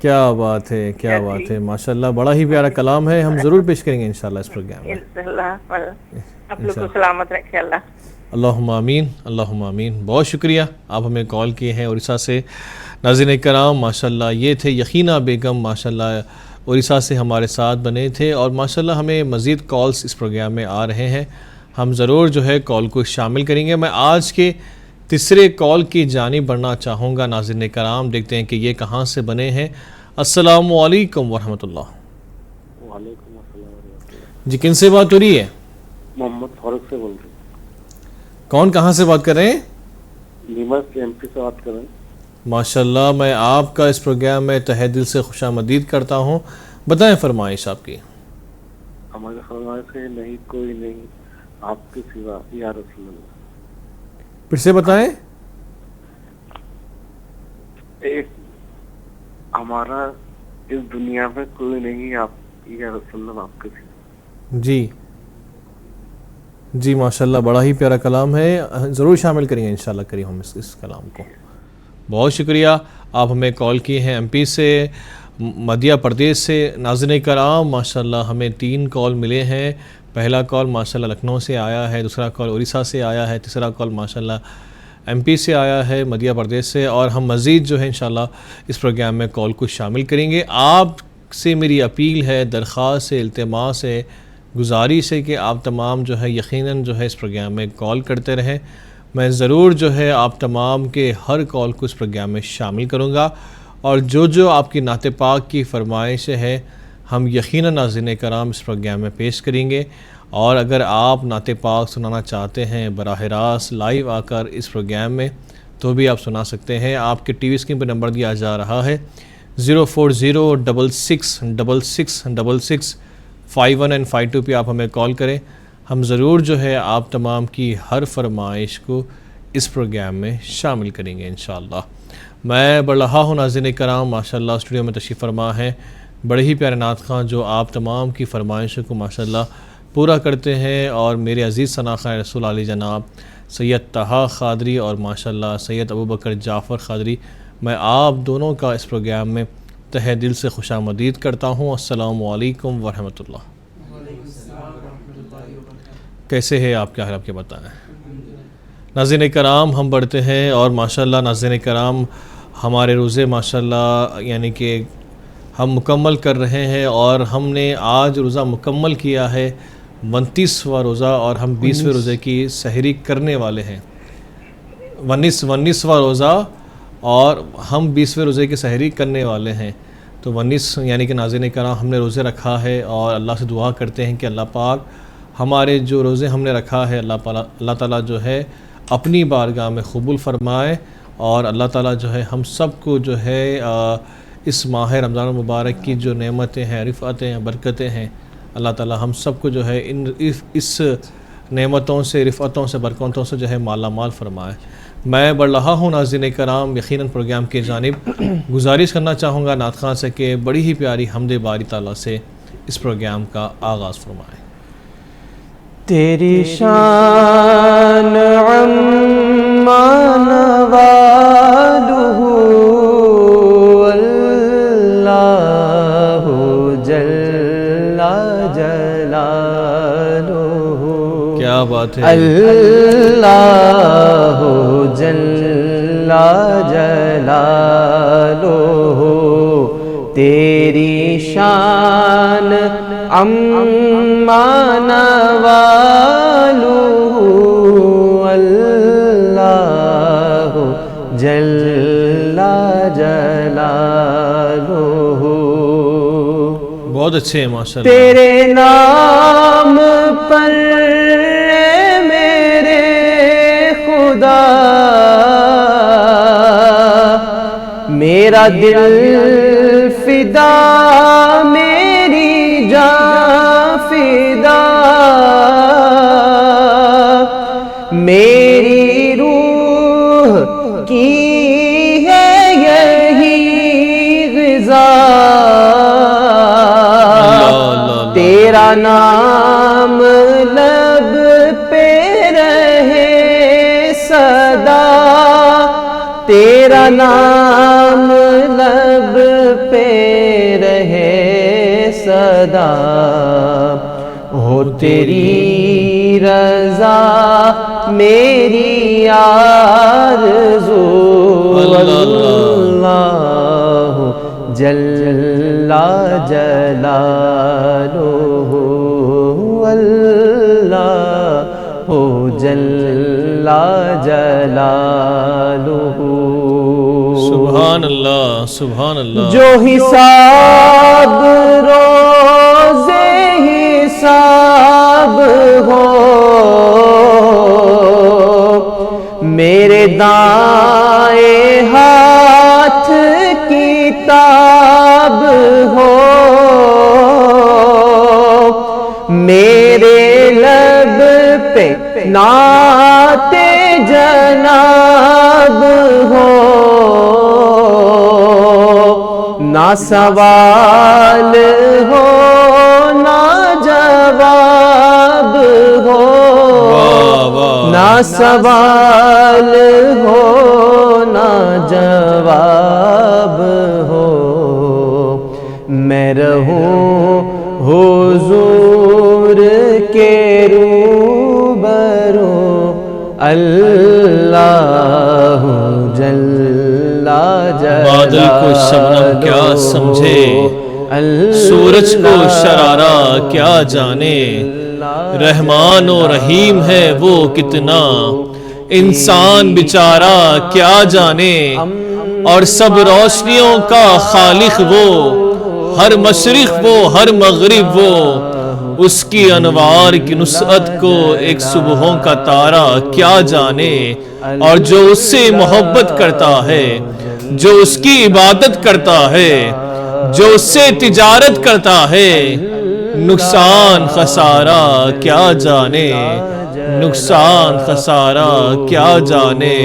کیا بات ہے، کیا بات ہے، ماشاءاللہ بڑا ہی پیارا کلام ہے، ہم ضرور پیش کریں گے انشاءاللہ اس پروگرام میں. انشاءاللہ آپ لوگ کو سلامت رکھے اللہ. اللہم آمین، اللہم آمین. بہت شکریہ، آپ ہمیں کال کیے ہیں اڑیسہ سے. ناظرین کرام، ماشاءاللہ یہ تھے یقینہ بیگم، ماشاءاللہ اڑیسہ سے ہمارے ساتھ بنے تھے، اور ماشاءاللہ ہمیں مزید کالز اس پروگرام میں آ رہے ہیں، ہم ضرور جو ہے کال کو شامل کریں گے. میں آج کے تیسرے کال کی جانب بڑھنا چاہوں گا. ناظرین کرام، دیکھتے ہیں کہ یہ کہاں سے بنے ہیں. السلام علیکم ورحمۃ اللہ. وعلیکم السلام ورحمۃ اللہ. جی کن سے بات ہو رہی ہے؟ محمد فاروق سے بول رہے ہیں. کون کہاں سے بات کر رہے ہیں؟ نیمر سے ایم پی سے بات کر رہے ہیں. ماشاءاللہ، میں آپ کا اس پروگرام میں تہہ دل سے خوش آمدید کرتا ہوں. بتائیں فرمائش آپ کی. ہمارے فرمائش سے نہیں کوئی نہیں آپ کے سوا یا رسول اللہ. پھر سے بتائیں. ایک ہمارا اس دنیا میں کوئی نہیں آپ یا رسول اللہ آپ کے سوا. جی جی ماشاءاللہ، بڑا ہی پیارا کلام ہے، ضرور شامل کریں گے انشاءاللہ کریم ہم اس کلام کو. بہت شکریہ، آپ ہمیں کال کیے ہیں ایم پی سے، مدھیہ پردیش سے. ناظرین کرام، ماشاءاللہ ہمیں 3 کال ملے ہیں. پہلا کال ماشاءاللہ لکھنؤ سے آیا ہے، دوسرا کال اڑیسہ سے آیا ہے، تیسرا کال ماشاءاللہ ایم پی سے آیا ہے، مدھیہ پردیش سے. اور ہم مزید جو ہے انشاءاللہ اس پروگرام میں کال کو شامل کریں گے. آپ سے میری اپیل ہے، درخواست ہے، التماس ہے، گزارش ہے کہ آپ تمام جو ہے یقیناً جو ہے اس پروگرام میں کال کرتے رہیں. میں ضرور جو ہے آپ تمام کے ہر کال کو اس پروگرام میں شامل کروں گا، اور جو آپ کی نعت پاک کی فرمائش ہے ہم یقیناً ناظرین کرام اس پروگرام میں پیش کریں گے. اور اگر آپ نعت پاک سنانا چاہتے ہیں براہ راست لائیو آ کر اس پروگرام میں، تو بھی آپ سنا سکتے ہیں. آپ کے ٹی وی اسکرین پہ نمبر دیا جا رہا ہے 04066665152 پہ آپ ہمیں کال کریں. ہم ضرور جو ہے آپ تمام کی ہر فرمائش کو اس پروگرام میں شامل کریں گے انشاءاللہ. میں بڑھ رہا ہوں ناظرین کرام، ماشاءاللہ اسٹوڈیو میں تشریف فرما ہے بڑے ہی پیارے نعت خواں جو آپ تمام کی فرمائشوں کو ماشاءاللہ پورا کرتے ہیں. اور میرے عزیز ثناخواہ رسول علی جناب سید طہا قادری اور ماشاءاللہ سید ابوبکر جعفر قادری، میں آپ دونوں کا اس پروگرام میں تہہ دل سے خوش آمدید کرتا ہوں. السلام علیکم ورحمۃ اللہ. کیسے ہے آپ؟ کیا حال آپ کے بتائیں. ناظرین کرام، ہم بڑھتے ہیں، اور ماشاءاللہ ناظرین کرام ہمارے روزے ماشاءاللہ یعنی کہ ہم مکمل کر رہے ہیں، اور ہم نے آج روزہ مکمل کیا ہے 29واں روزہ، اور ہم 20ویں روزے کی سحری کرنے والے ہیں. 19واں روزہ، اور ہم 20ویں روزے کی سحری کرنے والے ہیں. تو 19 یعنی کہ ناظرین کرام ہم نے روزے رکھا ہے، اور اللہ سے دعا کرتے ہیں کہ اللہ پاک ہمارے جو روزے ہم نے رکھا ہے اللہ تعالیٰ جو ہے اپنی بارگاہ میں قبول فرمائے، اور اللہ تعالیٰ جو ہے ہم سب کو جو ہے اس ماہ رمضان المبارک کی جو نعمتیں ہیں، رفعتیں ہیں، برکتیں ہیں، اللہ تعالیٰ ہم سب کو جو ہے اس نعمتوں سے، رفعتوں سے، برکتوں سے جو ہے مالا مال فرمائے. میں بڑھ رہا ہوں ناظرین کرام، یقیناً پروگرام کی جانب گزارش کرنا چاہوں گا نعت خواں سے کہ بڑی ہی پیاری حمد باری تعالیٰ سے اس پروگرام کا آغاز فرمائے. تیری شان عما نوالہ اللہ جل جلالہ. کیا بات ہے. اللہ جل جلالہ تیری شان عما نوالہ اللہ جل جلالہ. بہت اچھے ہیں ماشاءاللہ. تیرے نام پر میرے خدا میرا دل فدا، میری جان فدا، میری روح کی ہے یہی غذا. تیرا نام لب پہ رہے صدا، تیرا تیرا نام لب پہ رہے صدا، ہو تیری رضا میری آرزو، اللہ جل جلالہ، اللہ جل جلالہ۔ سبحان اللہ، سبحان اللہ۔ جو حساب روز حساب ہو، میرے دائیں ہاتھ کتاب ہو، میرے لب پہ نعت جناب ہو، نہ سوال ہو نہ جواب ہو، نہ سوال ہو نہ جواب ہو، میں رہوں حضور کے روبرو، اللہ جل جلالہ۔ بادل کو شبنم کیا سمجھے، سورج کو شرارہ کیا جانے، رحمان و رحیم ہے وہ کتنا، انسان بیچارہ کیا جانے، اور سب روشنیوں کا خالق وہ، ہر مشرق وہ ہر مغرب وہ، اس کی انوار کی نصرت کو ایک صبحوں کا تارہ کیا جانے، اور جو اس سے محبت کرتا ہے، جو اس کی عبادت کرتا ہے، جو اس سے تجارت کرتا ہے، نقصان خسارہ کیا جانے، نقصان خسارہ کیا جانے،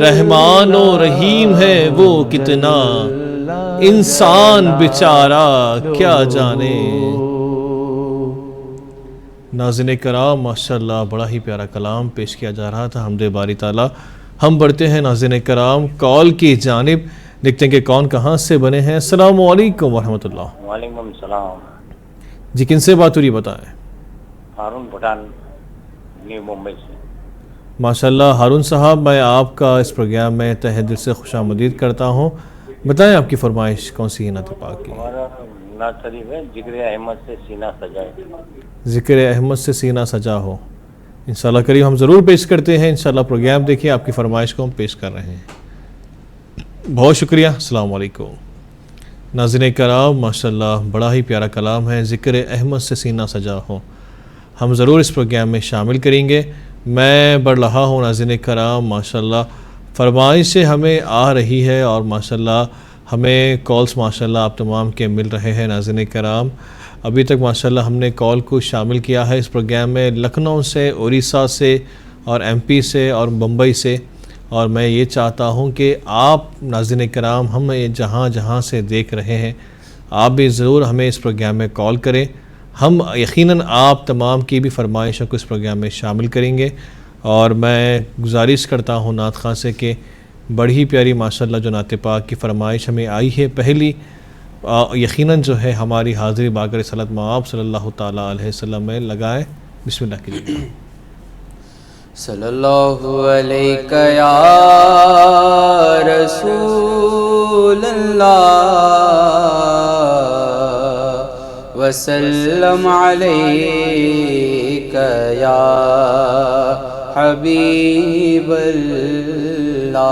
رحمان و رحیم ہے وہ کتنا، انسان بیچارہ کیا جانے۔ ناظرین کرام، ماشاءاللہ بڑا ہی پیارا کلام پیش کیا جا رہا تھا، حمد باری تعالیٰ۔ ہم بڑھتے ہیں ناظرین کرام کال کی جانب، دیکھتے ہیں کہ کون کہاں سے بنے ہیں۔ السلام علیکم ورحمۃ اللہ۔ وعلیکم السلام جی، کن سے بات ہو رہی بتائیں؟ ہارون پٹھان، نیو ممبئی سے۔ ماشاءاللہ ہارون صاحب، میں آپ کا اس پروگرام میں تہہ دل سے خوش آمدید کرتا ہوں۔ بتائیں آپ کی فرمائش کون سی ہے نعت پاک کی؟ ہمارا نعت شریف ہے ذکر احمد سے سینہ سجائے۔ ذکر احمد سے سینہ سجا ہو، انشاءاللہ کریم ہم ضرور پیش کرتے ہیں۔ انشاءاللہ پروگرام دیکھیے، آپ کی فرمائش کو ہم پیش کر رہے ہیں۔ بہت شکریہ، السلام علیکم۔ ناظرین کرام، ماشاءاللہ بڑا ہی پیارا کلام ہے، ذکر احمد سے سینہ سجا ہو، ہم ضرور اس پروگرام میں شامل کریں گے۔ میں بڑھ رہا ہوں ناظرین کرام، ماشاءاللہ فرمائشیں ہمیں آ رہی ہے، اور ماشاءاللہ ہمیں کالز ماشاءاللہ آپ تمام کے مل رہے ہیں۔ ناظرین کرام، ابھی تک ماشاءاللہ ہم نے کال کو شامل کیا ہے اس پروگرام میں لکھنؤ سے، اڑیسہ سے، اور ایم پی سے، اور ممبئی سے، اور میں یہ چاہتا ہوں کہ آپ ناظرین کرام ہمیں جہاں جہاں سے دیکھ رہے ہیں، آپ بھی ضرور ہمیں اس پروگرام میں کال کریں۔ ہم یقیناً آپ تمام کی بھی فرمائشوں کو اس پروگرام میں شامل کریں گے، اور میں گزارش کرتا ہوں نعت خواں سے کہ بڑی ہی پیاری ماشاءاللہ جو نعت پاک کی فرمائش ہمیں آئی ہے پہلی، یقیناً جو ہے ہماری حاضری باقر صلوات مآب صلی اللہ تعالیٰ علیہ وسلم میں لگائے۔ بسم اللہ کیجیے۔ صلی اللہ علیہ یا رسول اللہ، وسلم علیک یا حبیب اللہ،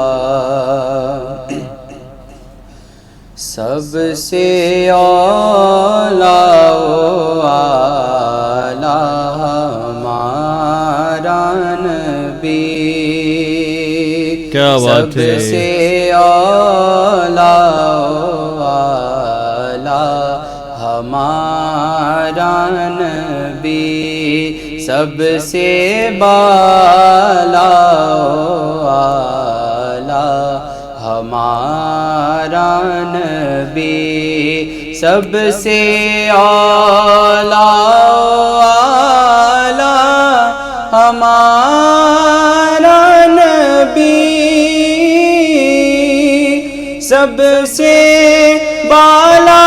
سب سے اعلیٰ و اعلیٰ ہمارا نبی، کیا بات ہے، سب سے اعلیٰ و اعلیٰ ہمارا نبی، سب سے بالا و اعلیٰ ہمارا نبی، سب سے اعلیٰ ہمارا نبی، سب سے بالا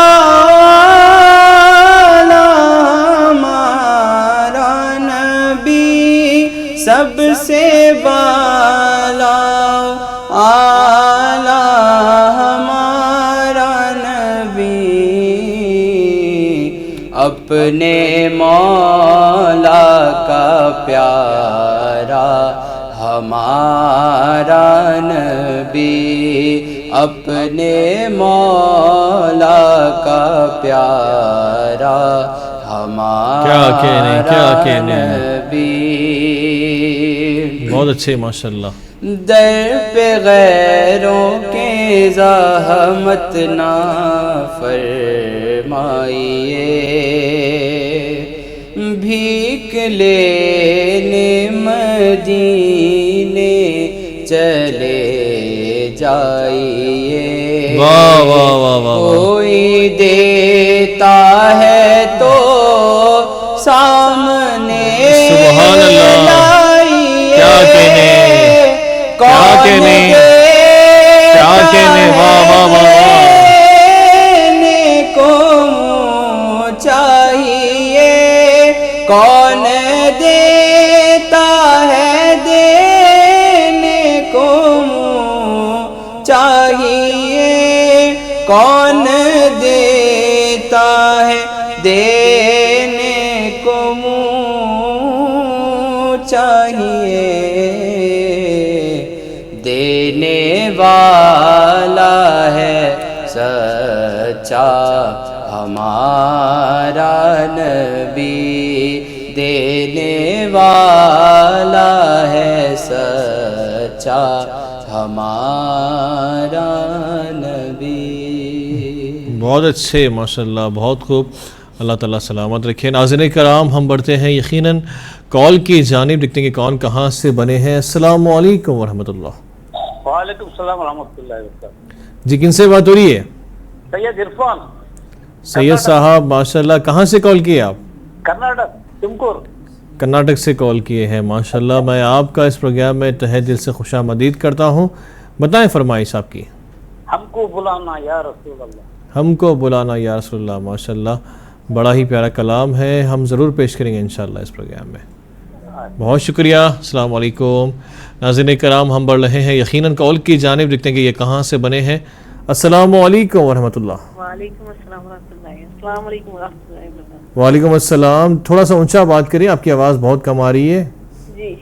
ہمارا نبی، سب سے بالا اعلیٰ ہمارا نبی، اپنے مولا کا پیارا ہمارا نبی، اپنے مولا کا پیارا ہمارا نبی۔ بہت اچھے، ماشاءاللہ۔ در پہ غیروں کے زحمت نہ فرمائیے، بھیک لینے مدینے چلے جائیے، واہ واہ واہ واہ، کوئی دیتا ہے تو سامنے سبحان اللہ، لائیے، کیا کہنے، کیا کہنے، کیا کہنے، واہ واہ واہ واہ، دینے کو منہ چاہیے، کون دیتا ہے دینے کو منہ چاہیے، کون دیتا ہے دینے کو منہ چاہیے، دینے والا ہے سچا ہمارا نبی، دینے والا ہے سچا ہمارا نبی۔ بہت اچھے، ماشاءاللہ، بہت خوب، اللہ تعالیٰ سلامت رکھے۔ ناظرین کرام، ہم بڑھتے ہیں یقیناً کال کی جانب، دیکھتے ہیں کہ کون کہاں سے بنے ہیں۔ السلام علیکم ورحمۃ اللہ۔ وعلیکم السلام ورحمۃ اللہ وبرکاتہ۔ جی، کن سے بات ہو رہی ہے؟ سید عرفان، سید صاحب، ماشاءاللہ، کہاں سے کال کیے آپ؟ کرناٹک، تمکور۔ کرناٹک سے کال کیے ہیں، ماشاءاللہ۔ میں آپ کا اس پروگرام میں تہہ دل سے خوش آمدید کرتا ہوں۔ بتائیں فرمائش آپ کی۔ ہم کو بلانا یا رسول اللہ، ہم کو بلانا یا رسول اللہ، ماشاءاللہ، بڑا ہی پیارا کلام ہے، ہم ضرور پیش کریں گے انشاءاللہ اس پروگرام میں۔ بہت شکریہ، السلام علیکم۔ ناظرین کرام، ہم بڑھ رہے ہیں یقیناً کال کی جانب، دیکھتے ہیں کہ یہ کہاں سے بنے ہیں۔ السلام علیکم ورحمۃ اللہ۔ وعلیکم السلام ورحمۃ اللہ۔ السلام علیکم ورحمۃ اللہ وبرکاتہ۔ وعلیکم السلام، تھوڑا سا اونچا بات کریے، آپ کی آواز بہت کم آ رہی ہے۔ جی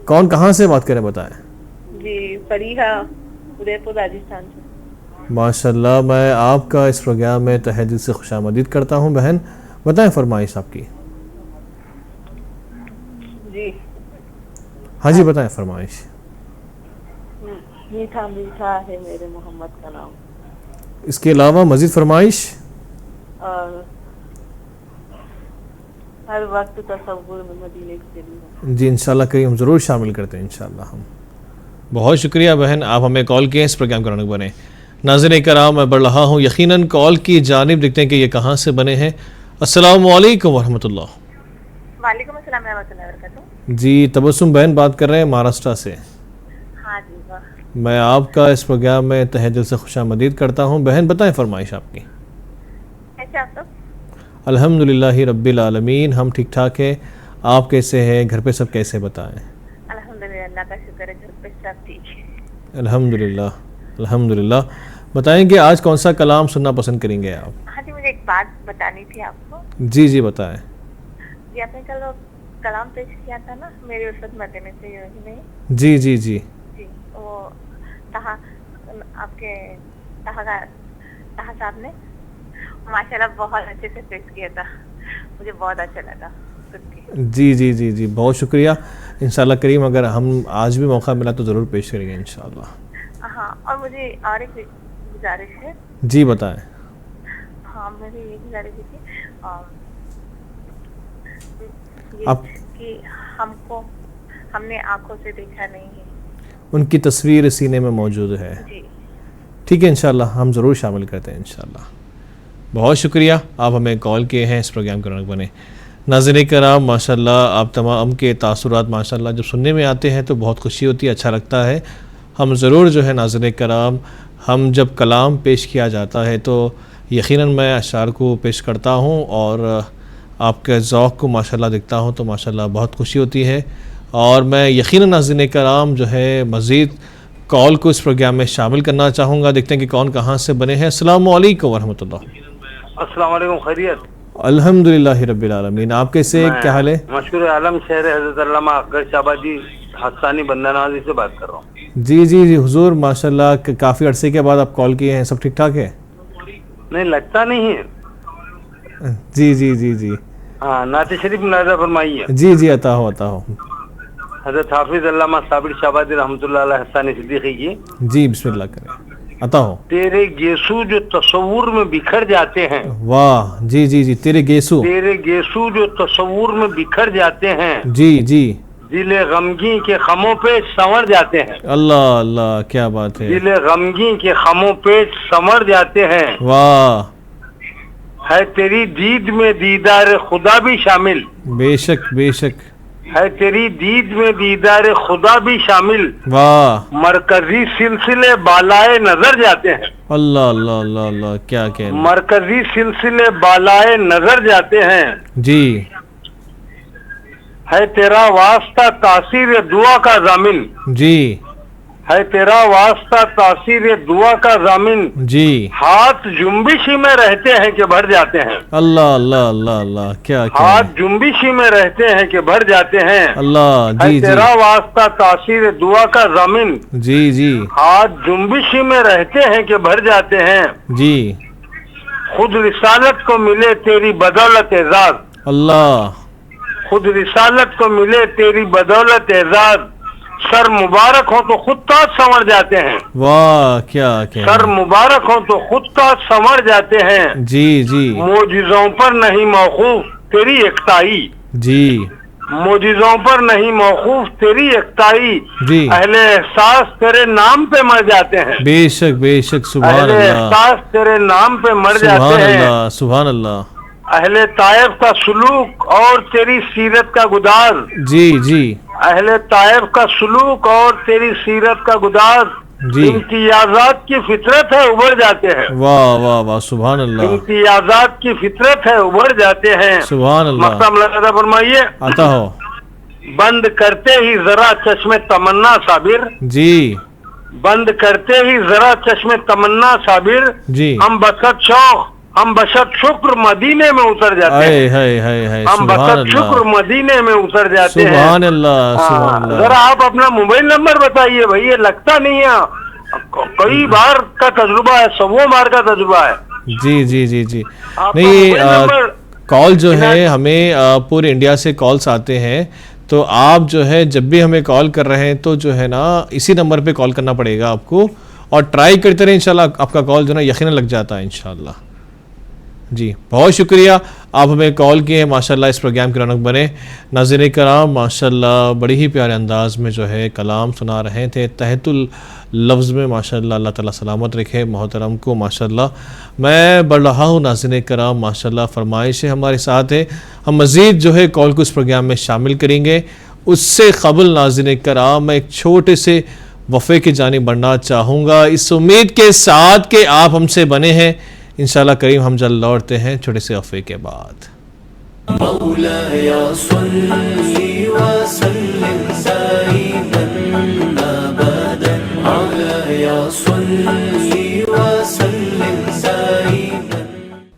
کون کہاں سے بات کریں بتائیں؟ جی، فریحہ، ادے پور، راجستھان سے۔ ماشاءاللہ، میں آپ کا اس پروگرام میں تہہ دل سے خوش آمدید کرتا ہوں بہن۔ بتائیں فرمائش آپ کی۔ جی ہاں جی، بتائیں فرمائش۔ میٹھا میٹھا ہے میرے محمد کا نام، اس کے علاوہ مزید فرمائش؟ اور ہر وقت تصور میں مدینے کی چلی ہے۔ جی، انشاءاللہ کریم، ہم ضرور شامل کرتے ہیں انشاءاللہ ہم۔ بہت شکریہ بہن، آپ ہمیں کال کیے، اس پروگرام کرانے بنے۔ ناظرین کرام، میں بڑھ رہا ہوں یقیناً کال کی جانب، دیکھتے ہیں کہ یہ کہاں سے بنے ہیں۔ السلام علیکم ورحمۃ اللہ۔ وعلیکم السلام ورحمۃ اللہ وبرکاتہ۔ جی، تبسم بہن بات کر رہے ہیں مہاراشٹر سے۔ ہاں جی، واہ، میں آپ کا اس پروگرام میں تہہ دل سے خوش آمدید کرتا ہوں بہن۔ بتائیں فرمائش آپ کی۔ کیسے آپ سب؟ الحمدللہ رب العالمین، ہم ٹھیک ٹھاک ہیں۔ آپ کیسے ہیں؟ گھر پہ سب کیسے؟ بتائیں۔ الحمدللہ، اللہ کا شکر ہے، گھر پہ سب ٹھیک ہے۔ الحمدللہ الحمدللہ۔ بتائیں کہ آج کون سا کلام سننا پسند کریں گے آپ؟ ہاں جی، مجھے ایک بات بتانی تھی آپ کو۔ جی جی بتائیں۔ جی، آپ نے کل وہ کلام پیش کیا تھا نا، میرے الفت مدینے سے ہی نہیں؟ جی جی جی جی، وہ آپ کے طاہر صاحب نے ماشاءاللہ بہت اچھے سے پیش کیا تھا، مجھے بہت اچھا لگا سن کے۔ جی جی جی جی بہت شکریہ۔ انشاءاللہ کریم، اگر ہم آج بھی موقع ملا تو ضرور پیش کریں گے انشاءاللہ۔ ہاں، اور مجھے اور ایک گزارش ہے۔ جی بتائیں۔ ہاں، میری یہ گزارش تھی کہ ہم نے آنکھوں سے دیکھا نہیں ہے، ان کی تصویر سینے میں موجود ہے۔ جی ٹھیک ہے، انشاءاللہ ہم ضرور شامل کرتے ہیں انشاءاللہ۔ بہت شکریہ، آپ ہمیں کال کیے ہیں، اس پروگرام کرانے بنے۔ ناظرین کرام، ماشاءاللہ آپ تمام کے تاثرات ماشاءاللہ جب سننے میں آتے ہیں تو بہت خوشی ہوتی ہے، اچھا لگتا ہے۔ ہم ضرور جو ہے ناظرین کرام ہم جب کلام پیش کیا جاتا ہے تو یقیناً میں اشعار کو پیش کرتا ہوں اور آپ کے ذوق کو ماشاءاللہ دیکھتا ہوں تو ماشاءاللہ بہت خوشی ہوتی ہے، اور میں یقیناً ناظرین کرام جو ہے مزید کال کو اس پروگرام میں شامل کرنا چاہوں گا. دیکھتے ہیں کہ کون کہاں سے بنے ہیں. السلام علیکم ورحمۃ اللہ. السلام علیکم، خیریت؟ الحمدللہ رب العالمین. آپ کیسے، کیا حال ہے؟ مشکور عالم شہر حضرت علامہ اکبر شہبازی حسانی بندہ نوازی سے بات کر رہا ہوں. جی حضور، ماشاءاللہ کافی عرصے کے بعد آپ کال کیے ہیں. سب ٹھیک ٹھاک ہے؟ نہیں لگتا نہیں ہے. جی ہاں، نعت شریف ملاحظہ فرمائیے. جی عطا ہو. حضرت حافظ علامہ صابر شہبازی رحمۃ اللہ علیہ حسانی صدیقی کی. جی بسم اللہ کریں، عطا ہو. تیرے گیسو جو تصور میں بکھر جاتے ہیں. واہ، جی تیرے گیسو. تیرے گیسو جو تصور میں بکھر جاتے ہیں. جی دل غمگین کے خموں پہ سنور جاتے ہیں. اللہ کیا بات ہے. دل غمگین کے خموں پہ سنور جاتے ہیں. واہ، ہے تیری دید میں دیدار خدا بھی شامل. بے شک ہے تیری دید میں دیدار خدا بھی شامل. واہ، مرکزی سلسلے بالائے نظر جاتے ہیں. اللہ کیا کہ مرکزی سلسلے بالائے نظر جاتے ہیں. جی ہے تیرا واسطہ تاثیر دعا کا ضامن. جی ہے تیرا واسطہ تاثیر دعا کا ضامن. جی ہاتھ جنبشی میں رہتے ہیں کہ بھر جاتے ہیں. اللہ کیا ہاتھ جنبشی میں رہتے ہیں کہ بھر جاتے ہیں. اللہ. ہے جی تیرا واسطہ تاثیر دعا کا ضامن. جی ہاتھ جنبشی میں رہتے ہیں کہ بھر جاتے ہیں. جی خود رسالت کو ملے تیری بدولت اعزاز. اللہ. خود رسالت کو ملے تیری بدولت اعزاز. سر مبارک ہو تو خود تاج سنور جاتے ہیں. واہ، کیا سر مبارک ہو تو خود تاج سنور جاتے ہیں. جی معجزوں پر نہیں موقوف تیری یکتائی. جی معجزوں پر نہیں موقوف تیری یکتائی. جی اہل احساس تیرے نام پہ مر جاتے ہیں. بے شک سبحان اہل اللہ. احساس تیرے نام پہ مر جاتے ہیں. سبحان اللہ. اہل طائف کا سلوک اور تیری سیرت کا گداز. جی اہل طائف کا سلوک اور تیری سیرت کا گداز. جی امتیازات کی فطرت ہے ابھر جاتے ہیں. واہ سبحان اللہ. امتیازات کی فطرت ہے ابھر جاتے ہیں. سبحان اللہ. مقام لگا فرمائیے. عطا ہو. بند کرتے ہی ذرا چشم تمنا صابر. جی بند کرتے ہی ذرا چشم تمنا صابر. جی ہم بشت شکر مدینے میں اتر جاتے ہیں. ہم بشت شکر مدینے میں اتر جاتے ہیں. سبحان اللہ. ذرا آپ اپنا موبائل نمبر بتائیے بھائی، یہ لگتا نہیں ہے. کئی بار کا تجربہ ہے، 100 بار کا تجربہ ہے. جی آپ کا نہیں، موبائل نمبر کال جو ہے ہمیں پورے انڈیا سے کالز آتے ہیں، تو آپ جو ہے جب بھی ہمیں کال کر رہے ہیں تو جو ہے نا اسی نمبر پہ کال کرنا پڑے گا آپ کو، اور ٹرائی کرتے رہیں، انشاءاللہ آپ کا کال جو ہے نا یقیناً لگ جاتا ہے انشاءاللہ. جی بہت شکریہ، آپ ہمیں کال کیے. ماشاءاللہ اس پروگرام کی رونق بنے. ناظرین کرام، ماشاءاللہ بڑی ہی پیارے انداز میں جو ہے کلام سنا رہے تھے تحت اللفظ میں. ماشاءاللہ اللہ تعالیٰ سلامت رکھے محترم کو. ماشاءاللہ میں بڑھ رہا ہوں. ناظرین کرام، ماشاءاللہ فرمائشیں ہمارے ساتھ ہے، ہم مزید جو ہے کال کو اس پروگرام میں شامل کریں گے. اس سے قبل ناظرین کرام میں ایک چھوٹے سے وقفے کی جانب بڑھنا چاہوں گا، اس امید کے ساتھ کہ آپ ہم سے بنے ہیں. انشاءاللہ کریم ہم جلد لوٹتے ہیں چھوٹے سے وقفے کے بعد. مولاي صل وسلم دائما ابدا مولاي صل وسلم دائما.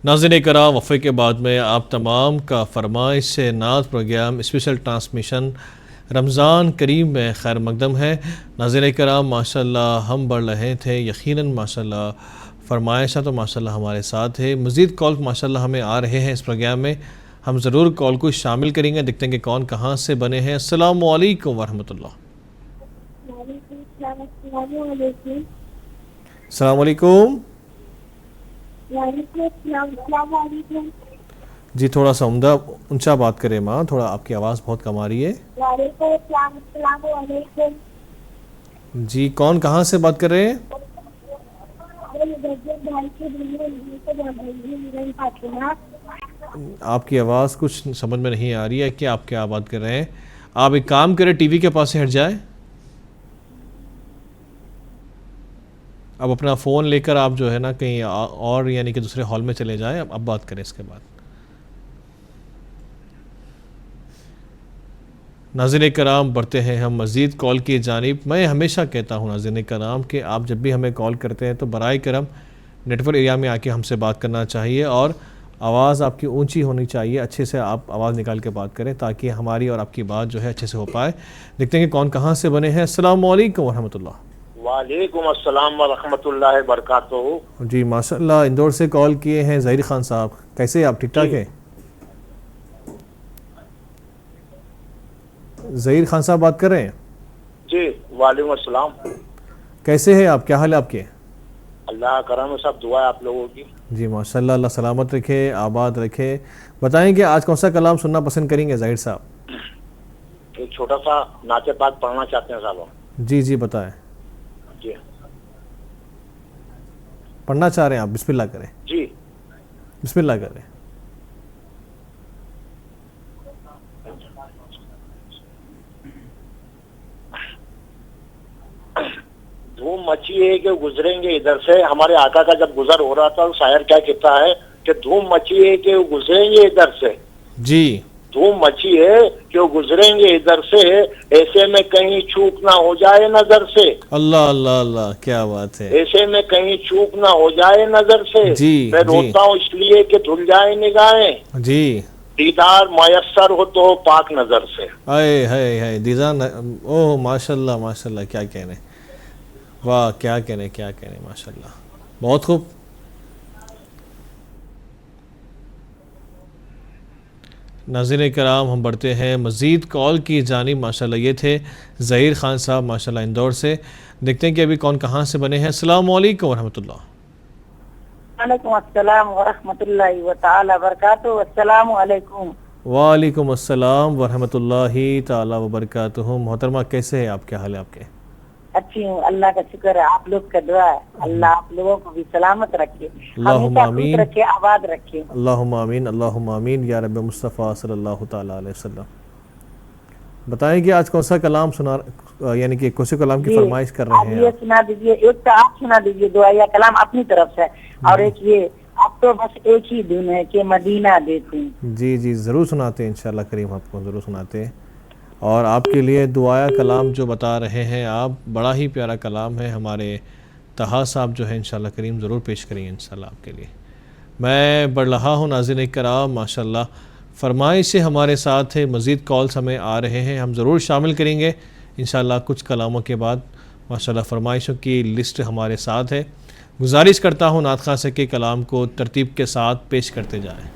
ناظرین کرام، وقفے کے بعد میں آپ تمام کا فرمائش سے نعت پروگرام اسپیشل ٹرانسمیشن رمضان کریم میں خیر مقدم ہے. ناظرین کرام، ماشاءاللہ ہم بڑھ رہے تھے، یقیناً ماشاءاللہ فرمائشہ تو ماشاءاللہ ہمارے ساتھ ہے. مزید کال ماشاءاللہ ہمیں آ رہے ہیں اس پروگرام میں، ہم ضرور کال کو شامل کریں گے. دیکھتے ہیں کہ کون کہاں سے بنے ہیں. السلام علیکم ورحمۃ اللہ. السلام علیکم. جی تھوڑا سا عمدہ اونچا بات کریں ماں، تھوڑا آپ کی آواز بہت کم آ رہی ہے. جی کون کہاں سے بات کر رہے ہیں؟ آپ کی آواز کچھ سمجھ میں نہیں آ رہی ہے کہ آپ کیا بات کر رہے ہیں. آپ ایک کام کریں، ٹی وی کے پاس سے ہٹ جائیں. اب اپنا فون لے کر آپ جو ہے نا کہیں اور یعنی کہ دوسرے ہال میں چلے جائیں. اب بات کریں اس کے بعد. ناظرین کرام بڑھتے ہیں ہم مزید کال کی جانب. میں ہمیشہ کہتا ہوں ناظرین کرام کہ آپ جب بھی ہمیں کال کرتے ہیں تو برائے کرم نیٹ ورک ایریا میں آ کے ہم سے بات کرنا چاہیے اور آواز آپ کی اونچی ہونی چاہیے. اچھے سے آپ آواز نکال کے بات کریں تاکہ ہماری اور آپ کی بات جو ہے اچھے سے ہو پائے. دیکھتے ہیں کہ کون کہاں سے بنے ہیں. السلام علیکم ورحمۃ اللہ. وعلیکم السلام ورحمۃ اللہ وبرکاتہ. جی ماشاء اللہ اندور سے کال کیے ہیں ظہیر خان صاحب. کیسے ہیں آپ؟ ٹھیک ٹھاک ہیں؟ ظہیر خان صاحب بات کر رہے ہیں. جی وعلیکم السلام. کیسے ہیں آپ؟ کیا حال ہے آپ کے؟ اللہ کرم سب دعا ہے آپ لوگوں کی. جی ماشاء اللہ اللہ سلامت رکھے آباد رکھے. بتائیں کہ آج کون سا کلام سننا پسند کریں گے ظہیر صاحب؟ ایک چھوٹا سا نعت پاک پڑھنا چاہتے ہیں صاحب. جی جی بتائیں. جی پڑھنا چاہ رہے ہیں آپ؟ بسم اللہ کریں. جی بسم اللہ کریں. دھوم مچی ہے کہ گزریں گے ادھر سے. ہمارے آقا کا جب گزر ہو رہا تھا شاعر کیا کہتا ہے کہ دھوم مچی ہے کہ گزریں گے ادھر سے. جی دھوم مچی ہے کہ وہ گزریں گے ادھر سے ایسے میں کہیں چوک نہ ہو جائے نظر سے. اللہ اللہ اللہ کیا بات ہے. ایسے میں کہیں چوک نہ ہو جائے نظر سے. جی میں روتا ہوں اس لیے کہ دھل جائے نگاہیں. جی دیدار میسر ہو تو پاک نظر سے. اے ہے دیدار. اوہ ماشاء اللہ کیا کہنے. واہ کیا کہنے ماشاء اللہ بہت خوب. ناظرین کرام ہم بڑھتے ہیں مزید کال کی جانب. ماشاءاللہ یہ تھے ظہیر خان صاحب ماشاءاللہ اندور سے. دیکھتے ہیں کہ ابھی کون کہاں سے بنے ہیں. السلام علیکم ورحمۃ اللہ. وعلیکم السلام ورحمۃ اللہ تعالی وبرکاتہ. السلام علیکم. وعلیکم السلام ورحمۃ اللہ تعالی وبرکاتہ. محترمہ کیسے ہیں آپ؟ کیا حال ہے آپ کے؟ اچھی ہوں اللہ کا شکر ہے. آپ لوگ کا دعا ہے اللہ آپ لوگوں کو بھی سلامت رکھے اللہم آمین. رکھے آباد رکھے. اللہم آمین اللہم آمین یا رب مصطفیٰ صلی اللہ تعالیٰ علیہ وسلم. بتائیں کہ آج کون سا کلام سنا یعنی کہ کون سے کلام کی فرمائش کر رہے ہیں؟ یہ سنا دیجیے. ایک تو آپ سنا دیجیے دعا یا کلام اپنی طرف سے اور ایک یہ اب تو بس ایک ہی دن ہے کہ مدینہ دیتے ہیں. جی جی ضرور سناتے ہیں انشاءاللہ کریم آپ کو ضرور سناتے ہیں. اور آپ کے لیے دعایا کلام جو بتا رہے ہیں آپ بڑا ہی پیارا کلام ہے. ہمارے طہا صاحب جو ہے انشاءاللہ کریم ضرور پیش کریں گے انشاءاللہ آپ کے لیے. میں بڑھ رہا ہوں ناظرین کرام ماشاءاللہ فرمائش سے ہمارے ساتھ ہے. مزید کالز ہمیں آ رہے ہیں ہم ضرور شامل کریں گے انشاءاللہ کچھ کلاموں کے بعد. ماشاءاللہ فرمائشوں کی لسٹ ہمارے ساتھ ہے. گزارش کرتا ہوں نعت خواں سے کہ کلام کو ترتیب کے ساتھ پیش کرتے جائیں.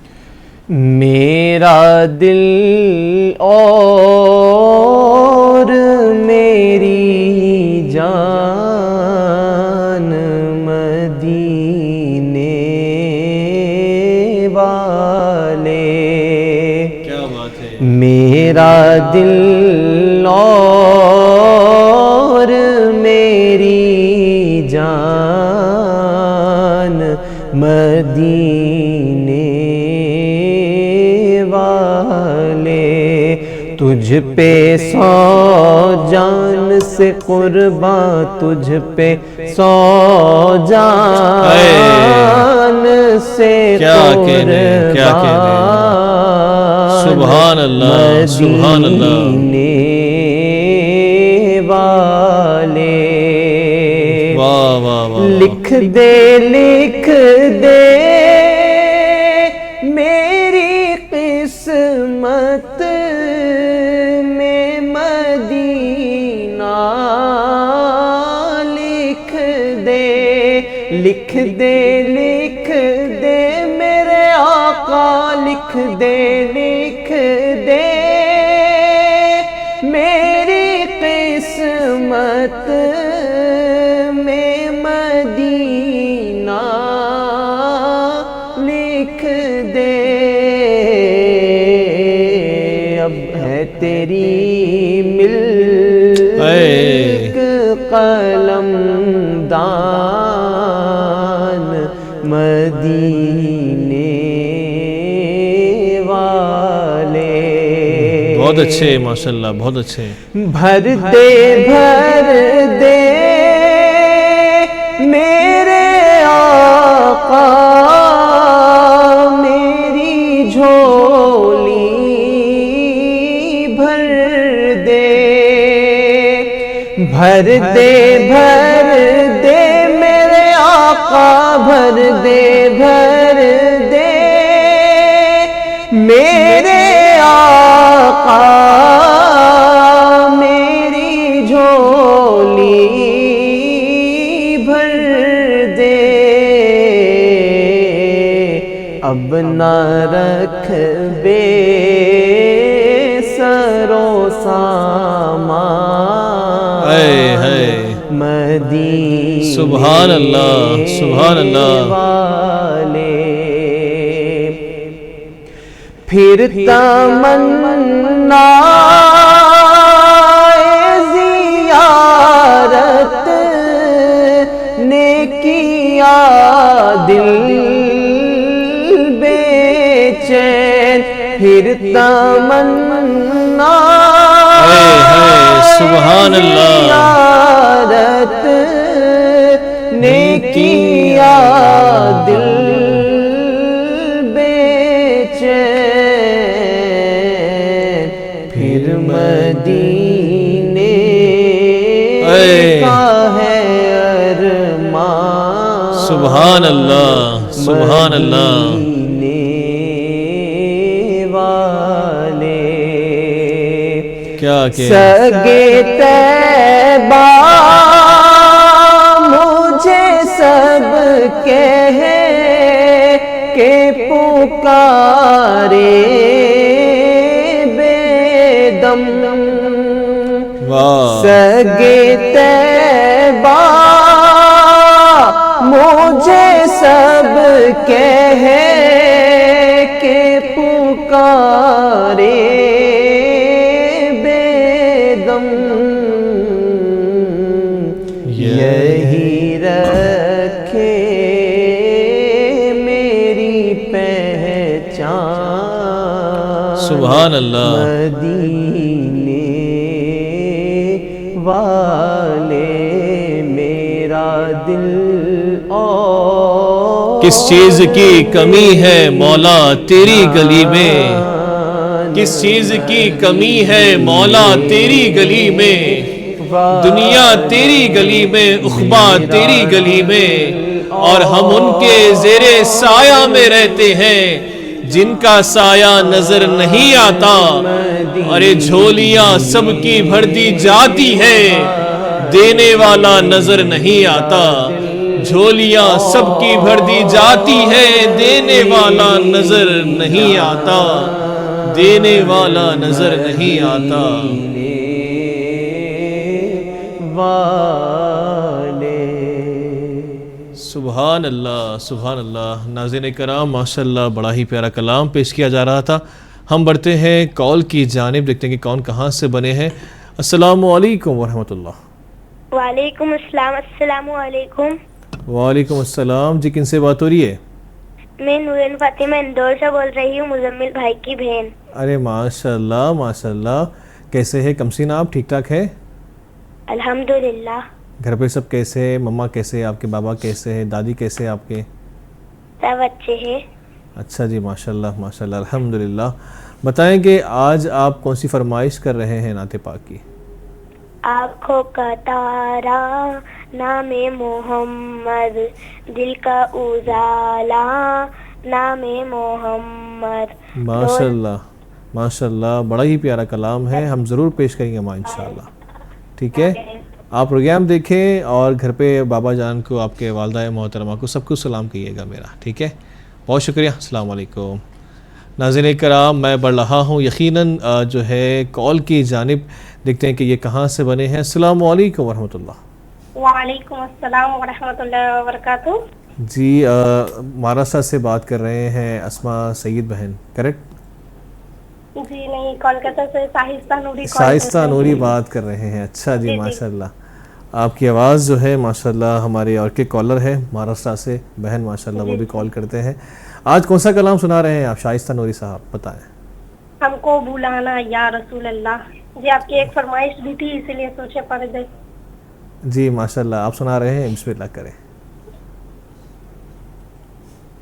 میرا دل اور میری جان مدینے والے. کیا بات ہے. میرا دل اور میری جان مدینے تجھ پہ سو جان سے قرباں تجھ پہ سو جان سے قرباں. سبحان اللہ سبحان اللہ. مدینے والے واہ واہ واہ. لکھ دے میری قسمت میں مدینہ. لکھ دے میرے آقا. لکھ دے میری قسمت میں مدینہ. لکھ دے اب ہے تیری ملک قلم دان مدینے والے. بہت اچھے ماشاءاللہ بہت اچھے. بھر دے آقا میری جھولی بھر دے، بھر دے بھر دے میرے آقا، بھر دے بھر دے میرے آقا میری جھولی بھر دے، اب نہ رکھ بے سرو سامان مدینے سبحان اللہ، سبحان اللہ، والے، پھر تمنا زیارت نے کیا دل بے چین، پھر تمنا سبحان اللہ، زیارت نے کیا دل بے چین، پھر مدینے کا ہے ارمان، سبحان اللہ، سبحان اللہ، مدینے والے، کیا کہ سگے طیبہ مجھے سب کہہ کے پکارے بے دم، سگے طیبہ مجھے سب کہہ کے پکارے بے دم، یہی رکھے میری پہچان، سبحان اللہ، مدینے والے میرا دل اور کس چیز کی کمی ہے مولا تیری گلی میں، کس چیز کی کمی ہے مولا تیری گلی میں، دنیا تیری گلی میں، عقبہ تیری گلی میں، اور ہم ان کے زیر سایہ میں رہتے ہیں جن کا سایہ نظر نہیں آتا، ارے جھولیاں سب کی بھر دی جاتی ہے، دینے والا نظر نہیں آتا، جھولیاں سب کی بھر دی جاتی ہے، دینے والا نظر نہیں آتا، دینے والا نظر نہیں آتا۔ سبحان اللہ، سبحان اللہ۔ ناظرین کرام، ماشاءاللہ بڑا ہی پیارا کلام پیش کیا جا رہا تھا۔ ہم بڑھتے ہیں کال کی جانب، دیکھتے ہیں کہ کون کہاں سے بنے ہیں۔ السلام علیکم ورحمۃ اللہ۔ وعلیکم السلام۔ السلام علیکم۔ وعلیکم السلام جی، کن سے بات ہو رہی ہے؟ میں نورین فاطمہ اندور سے بول رہی ہوں، مزمل بھائی کی بہن۔ ارے ماشاءاللہ ماشاءاللہ، کیسے ہے کمسین آپ؟ ٹھیک ٹھاک ہے؟ الحمدللہ۔ گھر پہ سب کیسے ہیں؟ مما کیسے ہیں آپ کے؟ بابا کیسے ہیں؟ دادی کیسے ہیں آپ کے؟ سب اچھے ہیں۔ اچھا جی، ماشاءاللہ ماشاءاللہ، الحمدللہ۔ بتائیں کہ آج آپ کون سی فرمائش کر رہے ہیں نعت پاک کی؟ آنکھوں کا تارا نام محمد، دل کا اجالا نام محمد۔ ماشاءاللہ ماشاءاللہ، بڑا ہی پیارا کلام ہے، ہم ضرور پیش کریں گے ماں انشاءاللہ۔ ٹھیک ہے، آپ پروگرام دیکھیں اور گھر پہ بابا جان کو، آپ کے والدہ محترمہ کو، سب کو سلام کہیے گا میرا، ٹھیک ہے؟ بہت شکریہ، السلام علیکم۔ ناظرین کرام، میں بڑھ رہا ہوں یقیناً جو ہے کال کی جانب، دیکھتے ہیں کہ یہ کہاں سے بنے ہیں۔ السلام علیکم ورحمۃ اللہ۔ وعلیکم السلام ورحمۃ اللہ وبرکاتہ۔ جی، مہاراشٹر سے بات کر رہے ہیں اسما سید بہن، کریکٹ؟ جی نہیں، کولکاتہ سے شائستہ نوری۔ شائستہ نوری بات کر رہے ہیں، اچھا جی، ماشاءاللہ۔ آپ کی آواز جو ہے ماشاءاللہ، ہمارے اور کے کالر ہے مہاراشٹر سے بہن، ماشاءاللہ وہ بھی کال کرتے ہیں۔ آج کون سا کلام سنا رہے ہیں آپ شائستہ نوری صاحب؟ بتائیں۔ ہم کو بلانا یا رسول اللہ۔ جی، آپ کی ایک فرمائش بھی تھی، اسی لیے سوچے پڑھ دے۔ جی ماشاءاللہ، آپ سنا رہے ہیں، بسم اللہ کریں۔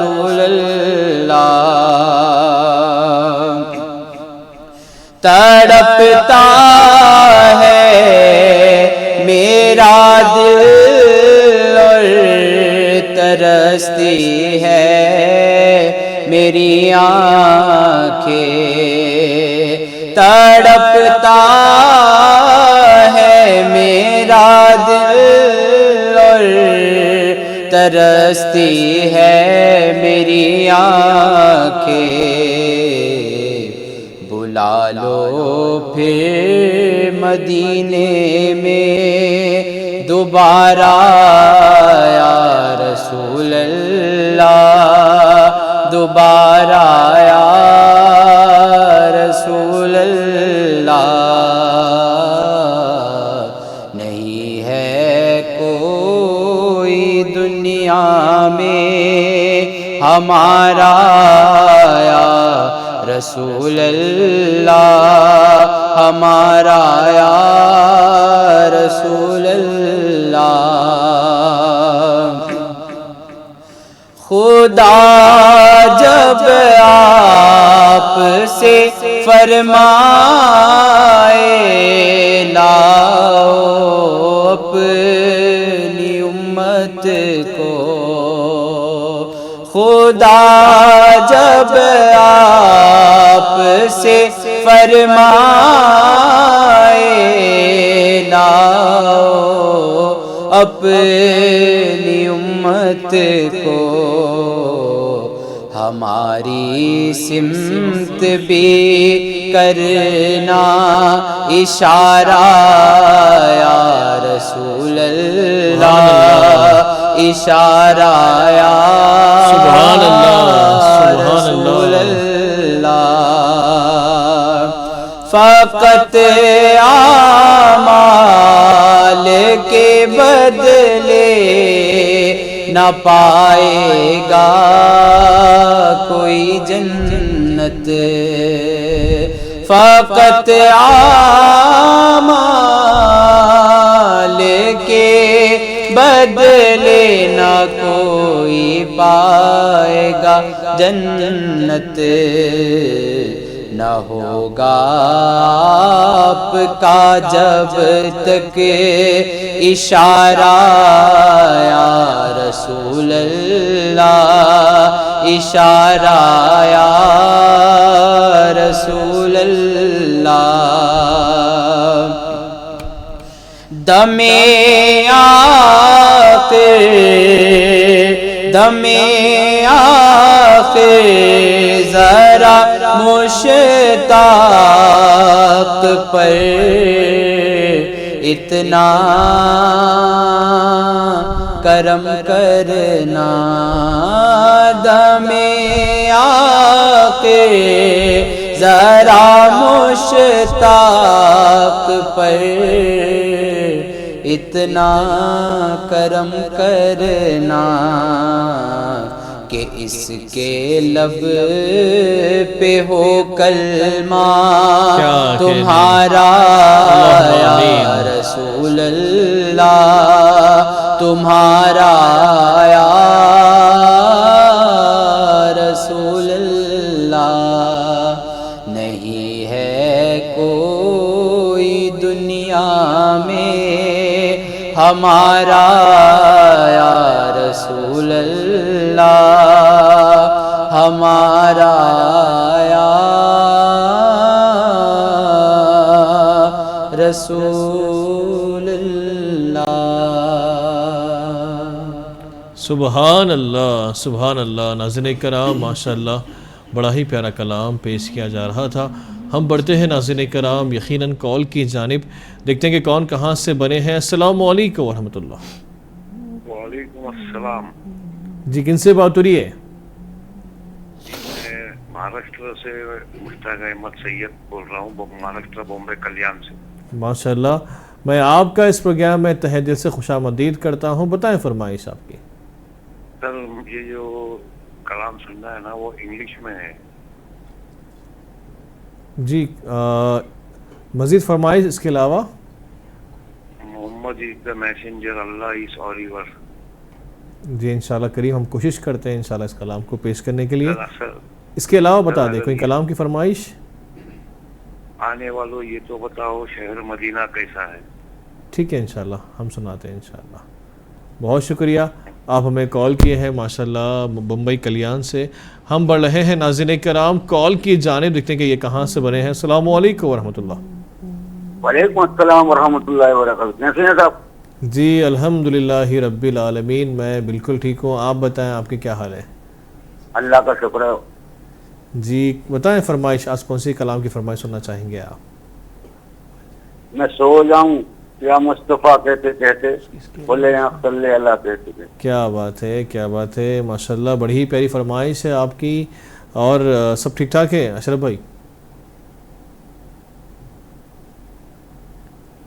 رسول اللہ تڑپتا ہے میرا دل اور ترستی ہے میری آنکھیں تڑپتا ہے میرا دل اور ترستی ہے میری آنکھیں بلا لو پھر مدینے میں دوبارہ یا رسول اللہ دوبارہ یا رسول اللہ نہیں ہے کوئی دنیا میں ہمارا یا رسول اللہ ہمارا یا رسول اللہ خدا جب آپ سے فرمائے لاؤ اپنی امت کو خدا جب آپ سے فرمائے لاؤ اپنی امت کو ہماری سمت بھی کرنا اشارہ یا رسول اللہ اشارہ یا سبحان اللہ رسول اللہ فقط اعمال کے بدلے نہ پائے گا کوئی جنت فقط اعمال کے بدلے نہ کوئی پائے گا جنت نہ ہوگا آپ کا جب تک اشارہ یا رسول اللہ اشارہ یا رسول اللہ دم آخر ذرا مشتاق پر اتنا کرم کرنا دم آخر ذرا مشتاق پر اتنا کرم کرنا کہ اس کے لب پہ ہو کلمہ تمہارا یا رسول اللہ تمہارا یا رسول اللہ نہیں ہے کوئی دنیا میں ہمارا یا رسول اللہ ہمارا یا رسول اللہ سبحان اللہ سبحان اللہ. ناظرین کرام ماشاء اللہ بڑا ہی پیارا کلام پیش کیا جا رہا تھا. ہم بڑھتے ہیں ناظرین کرام یقیناً کال کی جانب. دیکھتے ہیں کہ کون کہاں سے بنے ہیں. السلام علیکم ورحمۃ اللہ. وعلیکم السلام. جی کن سے بات ہو رہی ہے؟ میں مہاراشٹر سے مشتاق احمد سید بول رہا ہوں, مہاراشٹر بامبے کلیان سے. ماشاء اللہ میں آپ کا اس پروگرام میں تہہ دل سے خوش آمدید کرتا ہوں. بتائیں فرمائش آپ کی. سر یہ جو کلام سننا ہے نا وہ انگلش میں ہے. جی مزید فرمائش اس کے علاوہ. محمد از the messenger, Allah is all ever. جی انشاءاللہ کریم ہم کوشش کرتے ہیں انشاءاللہ اس کلام کو پیش کرنے کے لیے. سر اس کے علاوہ بتا دیں کوئی کلام کی فرمائش. آنے والوں یہ تو بتاؤ شہر مدینہ کیسا ہے. ٹھیک ہے انشاءاللہ ہم سناتے ہیں انشاءاللہ. بہت شکریہ آپ ہمیں کال کیے ہیں ماشاءاللہ بمبئی کلیان سے. ہم بڑھ رہے ہیں ناظرین کرام کال کی جانب, دیکھتے ہیں کہ یہ کہاں سے بنے ہیں. السلام علیکم ورحمۃ اللہ. وعلیکم السلام ورحمۃ اللہ وبرکاتہ. کیسے ہیں صاحب؟ جی الحمدللہ رب العالمین, میں بالکل ٹھیک ہوں. آپ بتائیں آپ کے کیا حال ہے؟ اللہ کا شکر ہے. جی بتائیں فرمائش, آج کون سی کلام کی فرمائش سننا چاہیں گے آپ؟ میں سو جاؤں یا مصطفیٰ کہتے کہتے بولے صلی اللہ کہتے کہتے. کیا بات ہے, کیا بات ہے, ماشاءاللہ بڑی ہی پیاری فرمائش ہے آپ کی. اور سب ٹھیک ٹھاک ہے اشرف بھائی؟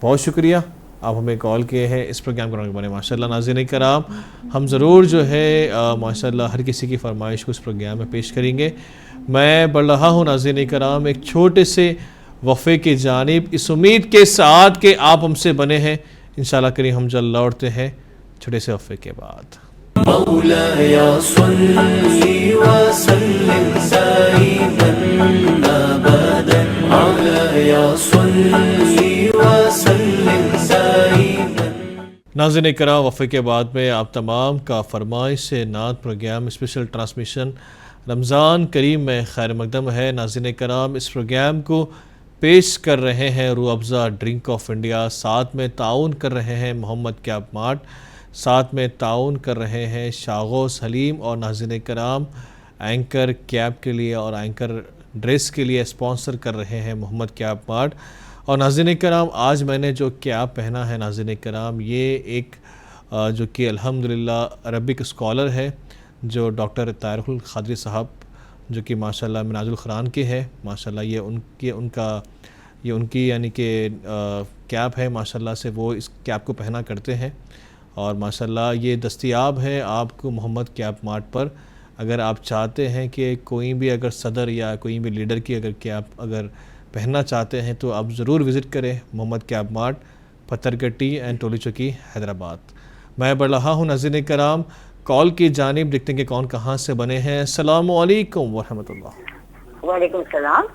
بہت شکریہ آپ ہمیں کال کیے ہیں اس پروگرام کو بنے. ماشاءاللہ ناظرین کرام ہم ضرور جو ہے ماشاءاللہ ہر کسی کی فرمائش کو اس پروگرام میں پیش کریں گے. میں بڑھ رہا ہوں ناظرین کرام ایک چھوٹے سے وقفے کی جانب, اس امید کے ساتھ کہ آپ ہم سے بنے ہیں. انشاءاللہ کریم ہم جلد لوٹتے ہیں چھوٹے سے وقفے کے بعد. مولاي صل وسلم دائما ابدا مولاي صل وسلم دائما. ناظرین کرام وقفے کے بعد میں آپ تمام کا فرمائش سے نعت پروگرام اسپیشل ٹرانسمیشن رمضان کریم میں خیر مقدم ہے. ناظرین کرام اس پروگرام کو پیش کر رہے ہیں روح افزا ڈرنک آف انڈیا, ساتھ میں تعاون کر رہے ہیں محمد کیب مارٹ, ساتھ میں تعاون کر رہے ہیں شاغوس حلیم. اور ناظرین کرام اینکر کیب کے لیے اور اینکر ڈریس کے لیے اسپانسر کر رہے ہیں محمد کیب مارٹ. اور ناظرین کرام آج میں نے جو کیب پہنا ہے ناظرین کرام یہ ایک جو کہ الحمدللہ عربک اسکالر ہے جو ڈاکٹر طاہر القادری صاحب جو کہ ماشاءاللہ مناج القرآن کے ہے. ماشاءاللہ یہ ان کی یعنی کہ کیپ ہے ماشاءاللہ سے, وہ اس کیپ کو پہنا کرتے ہیں. اور ماشاءاللہ یہ دستیاب ہے آپ کو محمد کیپ مارٹ پر. اگر آپ چاہتے ہیں کہ کوئی بھی اگر صدر یا کوئی بھی لیڈر کی اگر کیپ اگر پہننا چاہتے ہیں تو آپ ضرور وزٹ کریں محمد کیپ مارٹ, پتھر گٹی اینڈ ٹولی چوکی حیدرآباد. میں بڑھ رہا ہوں ناظرین کرام کال کی جانب, دیکھتے ہیں کہ کون کہاں سے بنے ہیں. السلام علیکم ورحمۃ اللہ. وعلیکم السلام.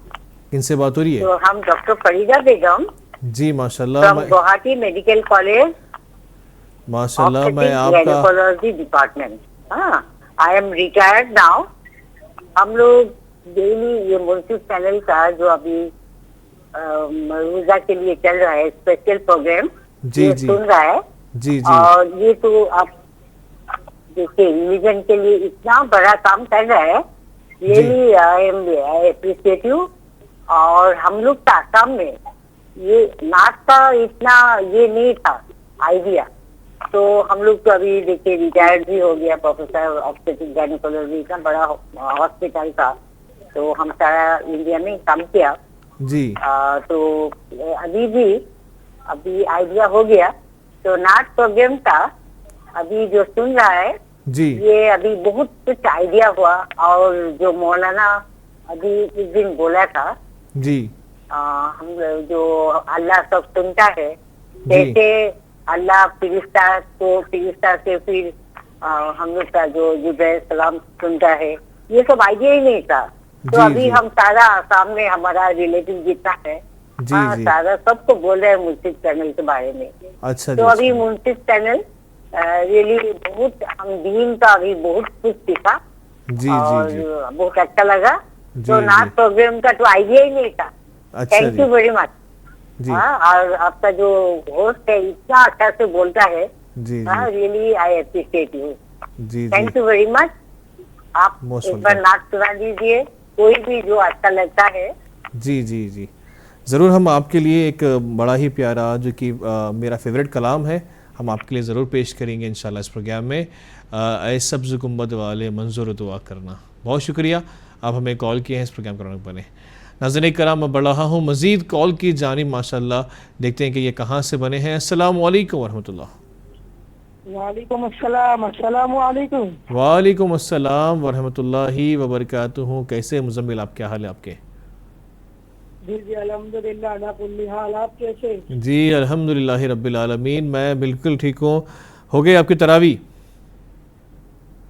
کن سے بات ہو رہی ہے؟ تو ہم ڈاکٹر فریدہ بیگم جی ماشاءاللہ فرام گوہاٹی میڈیکل کالج ماشاءاللہ میں آپ کا گائنیکولوجی ڈپارٹمنٹ. ہاں آئی ایم ریٹائرڈ ناؤ. ہم لوگ ڈیلی یہ منصف چینل کا جو ابھی روزہ کے لیے چل رہا ہے اسپیشل پروگرام جی سن رہا ہے. جی جی اور یہ تو آپ دیکھیے ریلیجن کے لیے اتنا بڑا کام کر رہا ہے. Really I am appreciative. اور ہم لوگ کا آسام میں یہ نعت کا اتنا یہ نہیں تھا آئیڈیا. تو ہم لوگ تو ابھی دیکھیے ریٹائرڈ بھی ہو گیا پروفیسر آبسٹیٹک گائنیکولوجی, اتنا بڑا ہاسپٹل تھا تو ہم سارا انڈیا میں کام کیا. جی تو ابھی آئیڈیا ہو گیا. تو نعت پروگرام کا ابھی جو سن رہا ہے جی یہ ابھی بہت کچھ آئیڈیا ہوا. اور جو مولانا ابھی اس دن بولا تھا جی ہم جو اللہ سب سنتا ہے کیسے اللہ فرشتہ سے پھر ہم لوگ کا جو جبرائیل السلام سنتا ہے, یہ سب آئیڈیا ہی نہیں تھا. تو ابھی ہم سارا آسام میں ہمارا ریلیٹو جتنا ہے سارا سب کو بول رہے ہیں منصف چینل کے بارے میں. اچھا تو ابھی منصف چینل ریئلی بہت ہم دین کا ابھی بہت کچھ سیکھا اور بہت اچھا لگا. تو نعت پروگرام کا تو آئیڈیا ہی نہیں تھا. Thank you very much. اور آپ کا جو ہوسٹ ہے اتنا اچھا سے بولتا ہے, really I appreciate you. Thank you very much. آپ ایک بار نعت سنا دیجیے کوئی بھی جو اچھا لگتا ہے. جی جی جی ضرور, ہم آپ کے لیے ایک بڑا ہی پیارا جو کہ میرا فیوریٹ کلام ہے ہم آپ کے لیے ضرور پیش کریں گے انشاءاللہ اس پروگرام میں. اے سبز گنبد والے منظور دعا کرنا. بہت شکریہ آپ ہمیں کال کیے ہیں اس پروگرام کرنے بنے. ناظرین کرام میں بڑھ رہا ہوں مزید کال کی جانب ماشاءاللہ, دیکھتے ہیں کہ یہ کہاں سے بنے ہیں. السلام علیکم ورحمۃ اللہ. وعلیکم السلام. السلام علیکم. وعلیکم السلام ورحمۃ اللہ وبرکاتہ. کیسے مزمل, آپ کیا حال ہے آپ کے؟ جی الحمدللہ علی کل حال. آپ کیسے؟ جی الحمدللہ رب العالمین, میں بالکل ٹھیک ہوں. ہو گئے آپ کی تراویح؟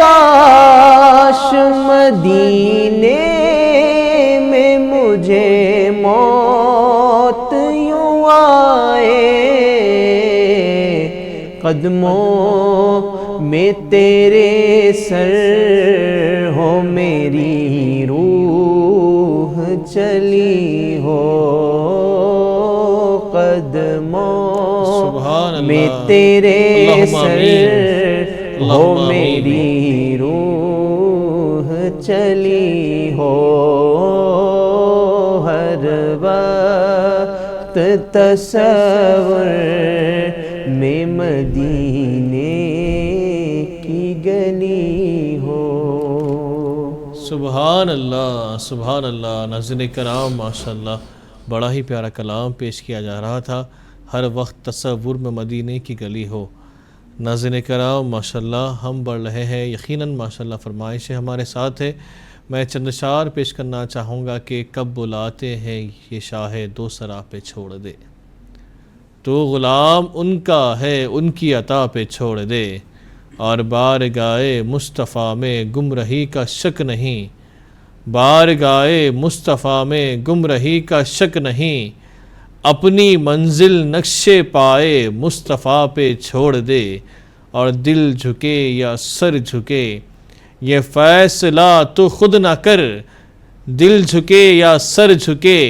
کاش مدینے میں مجھے موت یوں آئے، قدموں میں تیرے سر ہو میری روح چلی ہو، قدموں میں تیرے سر ہو میری روح چلی ہو، ہر وقت تصور میں مدینے کی گلی ہو۔ سبحان اللہ، سبحان اللہ۔ ناظرین کرام ماشاءاللہ بڑا ہی پیارا کلام پیش کیا جا رہا تھا، ہر وقت تصور میں مدینے کی گلی ہو۔ ناظرین کرام ماشاءاللہ ہم بڑھ رہے ہیں، یقیناً ماشاءاللہ فرمائشیں ہمارے ساتھ ہے۔ میں چند اشعار پیش کرنا چاہوں گا کہ کب بلاتے ہیں یہ شاہ دو سرا پہ چھوڑ دے، تو غلام ان کا ہے ان کی عطا پہ چھوڑ دے، اور بارگاہ مصطفیٰ میں گمراہی کا شک نہیں، بارگاہ مصطفیٰ میں گمراہی کا شک نہیں، اپنی منزل نقشے پائے مصطفیٰ پہ چھوڑ دے، اور دل جھکے یا سر جھکے یہ فیصلہ تو خود نہ کر، دل جھکے یا سر جھکے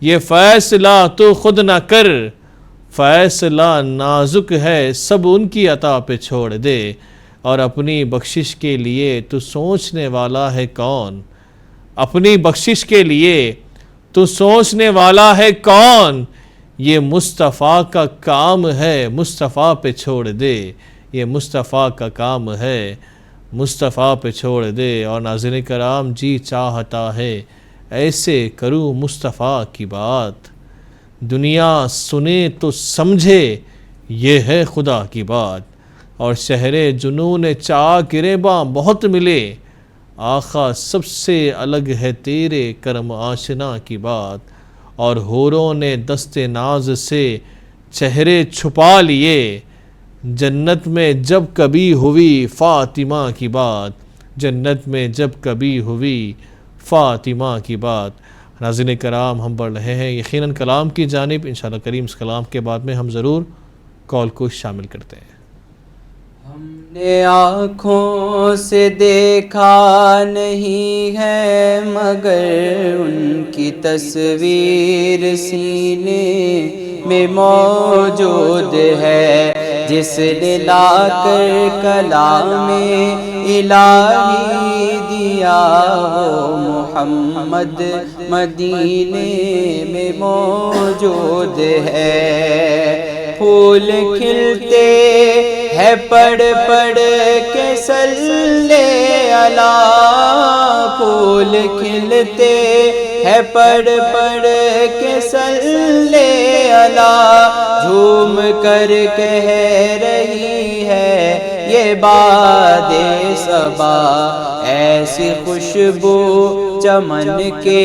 یہ فیصلہ تو خود نہ کر، فیصلہ نازک ہے سب ان کی عطا پہ چھوڑ دے، اور اپنی بخشش کے لیے تو سوچنے والا ہے کون، اپنی بخشش کے لیے تو سوچنے والا ہے کون، یہ مصطفیٰ کا کام ہے مصطفیٰ پہ چھوڑ دے، یہ مصطفیٰ کا کام ہے مصطفیٰ پہ چھوڑ دے۔ اور ناظرین کرام جی چاہتا ہے ایسے کروں مصطفیٰ کی بات، دنیا سنے تو سمجھے یہ ہے خدا کی بات، اور شہر جنون چاہ گریباں بہت ملے، آقا سب سے الگ ہے تیرے کرم آشنا کی بات، اور حوروں نے دست ناز سے چہرے چھپا لیے، جنت میں جب کبھی ہوئی فاطمہ کی بات، جنت میں جب کبھی ہوئی فاطمہ کی بات۔ ناظرین کرام ہم بڑھ رہے ہیں یقیناً کلام کی جانب، انشاءاللہ کریم اس کلام کے بعد میں ہم ضرور کال کو شامل کرتے ہیں۔ ہم نے آنکھوں سے دیکھا نہیں ہے مگر ان کی تصویر سینے میں موجود ہے، جس نے لا کر کلام الہی دیا وہ محمد مدینے میں موجود ہے، پھول کھلتے ہے پڑھ پڑھ کے صلی علی، پھول کھلتے ہے پڑھ پڑھ کے صلی علی، جھوم کر کہہ رہی ہے یہ باد صبا، ایسی خوشبو چمن کے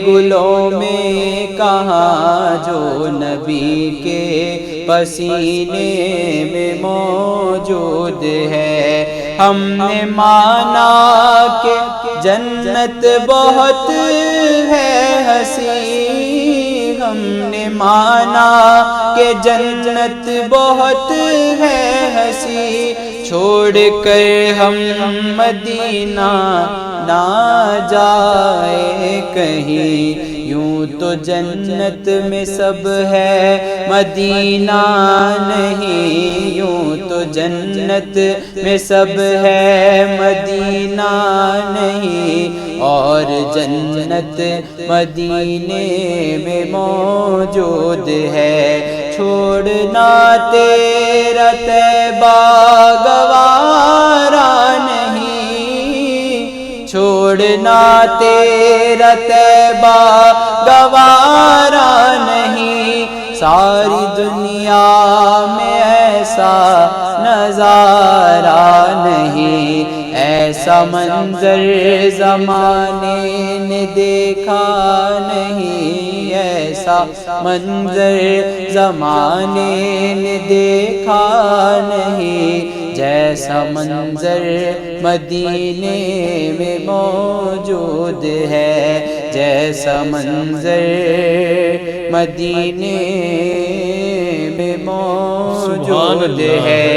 گلوں میں کہاں جو نبی کے پسینے میں موجود ہے۔ ہم نے مانا کہ جنت بہت ہے حسین، ہم نے مانا کہ جنت بہت ہے حسین، چھوڑ کر ہم مدینہ نہ جائے کہیں، یوں تو جنت میں سب ہے مدینہ نہیں، یوں تو جنت میں سب ہے مدینہ نہیں، اور جنت مدینے میں موجود ہے، چھوڑنا تیرا طیبہ گوارا نہیں، چھوڑنا تیرا طیبہ گوارا نہیں، ساری دنیا میں ایسا نظارہ نہیں، ایسا منظر زمانے نے دیکھا نہیں، ایسا منظر زمانے نے دیکھا نہیں، جیسا منظر مدینے میں موجود ہے، جیسا منظر مدینے میں موجود ہے۔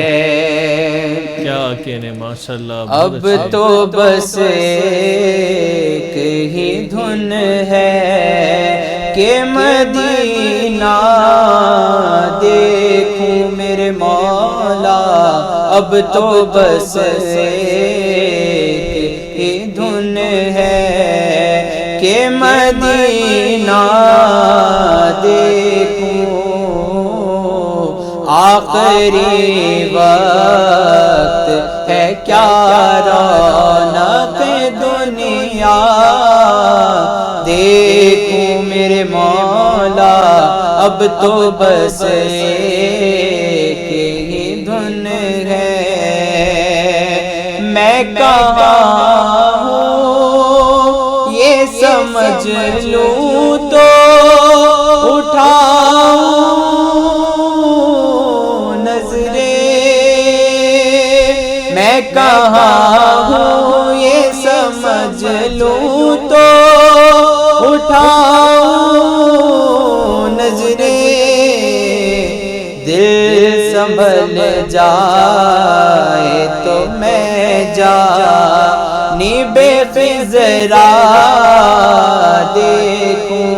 کیا کہنے ماشاءاللہ، اب تو بس ایک ہی دھن ہے کہ مدینہ دیکھوں میرے مولا، اب تو بس ایک ہی دھن ہے کہ مدینہ دیکھوں، آخری وقت ہے کیا رونق دنیا، دیکھوں میرے مولا، اب تو بس ایک ہی دھن ہے۔ میں کہاں ہوں یہ سمجھ لوں تو اٹھاؤں نظریں، میں کہاں ہوں یہ سمجھ لوں تو اٹھاؤں نظریں، دل سنبھل جائے تو میں جانب خضرا دیکھوں،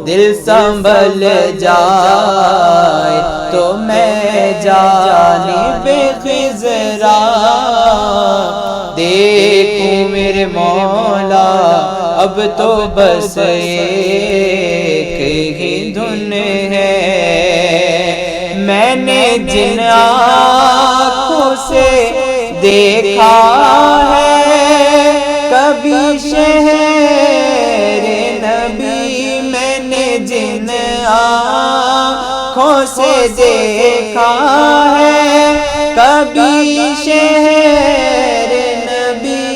دل سنبھل جائے تو میں جانب خضرا دیکھوں میرے مولا، اب تو بس ایک ہی دھن ہے۔ میں نے جن آنکھوں سے دیکھا ہے کبھی شہر نبی، میں نے جن آنکھوں سے دیکھا ہے کبھی شہر نبی،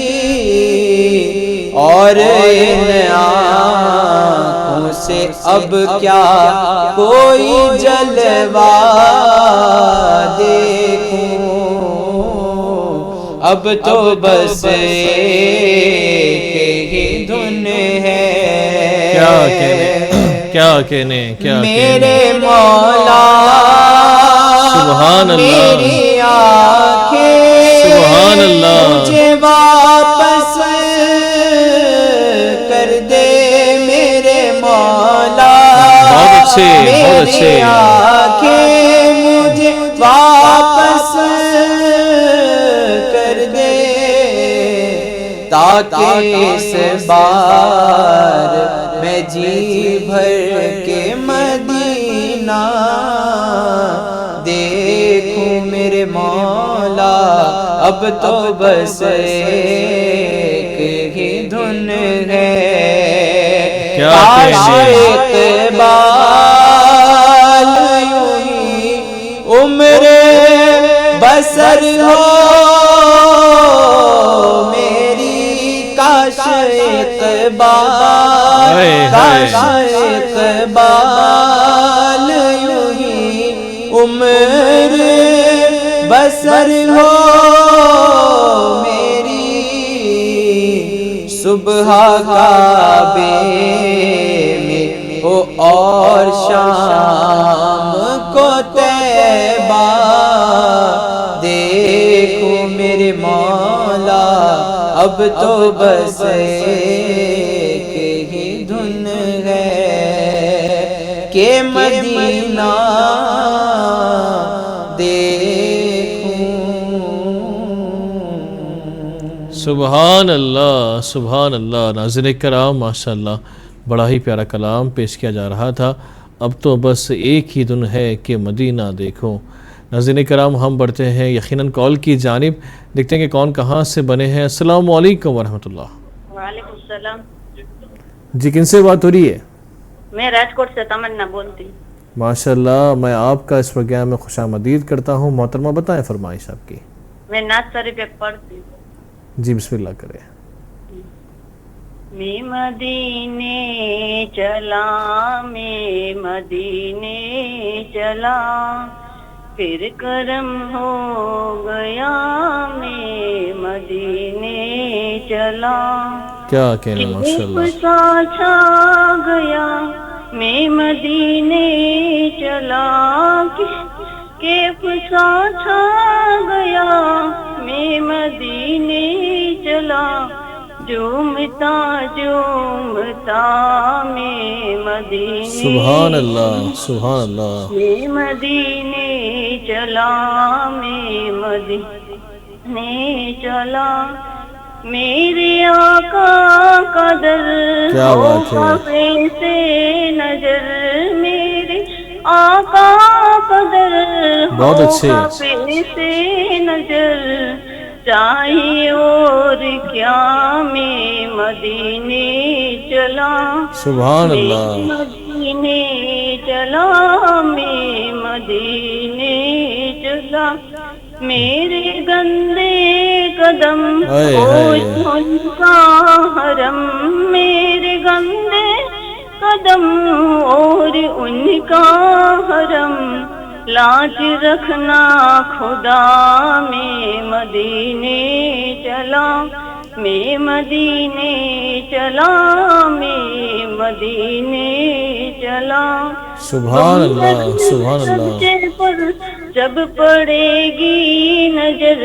اور ان آنکھوں سے اب کیا کوئی جلوہ دیکھوں، اب تو بس ایک ہی دھن ہے۔ کیا کہنے میرے مولا، سبحان اللہ، میری آنکھیں سبحان اللہ، مجھے واپس کر دے میرے مولا، بہت اچھے، بہت اچھے، میری آنکھیں مجھے واپس کر دے، تاکہ اس بار میں جی بھر کے مدینہ دیکھوں میرے مولا، اب تو بس ایک ہی دھن ہے۔ کاش اقبال یوں ہی عمر بسر ہو میری، کاش اقبال، کاش اقبال یوں ہی عمر بسر ہو میری، صبح کعبے میں ہو اور شام کو طیبہ دیکھوں میرے مولا، اب تو بس ایک ہی دھن ہے کہ مدینہ سبحان اللہ، سبحان اللہ۔ ناظرین کرام، ماشاءاللہ بڑا ہی پیارا کلام پیش کیا جا رہا تھا۔ اب تو بس ایک ہی دن ہے کہ مدینہ دیکھو۔ ناظرین کرام، ہم بڑھتے ہیں یقیناً کال کی جانب، دیکھتے ہیں کہ کون کہاں سے بنے ہیں۔ السلام علیکم ورحمۃ اللہ۔ وعلیکم السلام جی، کن سے بات ہو رہی ہے؟ میں راجکوٹ سے تمنا بولتی ہوں۔ ماشاءاللہ، میں آپ کا اس پروگرام میں خوش آمدید کرتا ہوں۔ محترمہ بتائیں فرمائش آپ کی۔ میں نعت شریف پڑھتی ہوں۔ جی بسم اللہ کریں۔ میں مدینے چلا، میں مدینے چلا، پھر کرم ہو گیا میں مدینے چلا کیا کہنا ماشاءاللہ سا چھا گیا میں مدینے چلا سا چھا گیا میں مدینے چلا جھومتا جھومتا میں مدینے سبحان اللہ سبحان اللہ میں مدینے چلا میں مدینے چلا میرے آقا کا در کیا بات ہے خفے سے نظر میرے آقا کا در بہت اچھے خفے سے نظر چاہیے اور کیا میں مدینے چلا سبحان اللہ مدینے چلا میں مدینے چلا میرے گندے قدم ان کا حرم میرے گندے قدم اور ان کا حرم لاج رکھنا خدا میں مدینے چلا میں مدینے چلا میں مدینے چلا سبحان اللہ سبحان اللہ پر جب پڑے گی نظر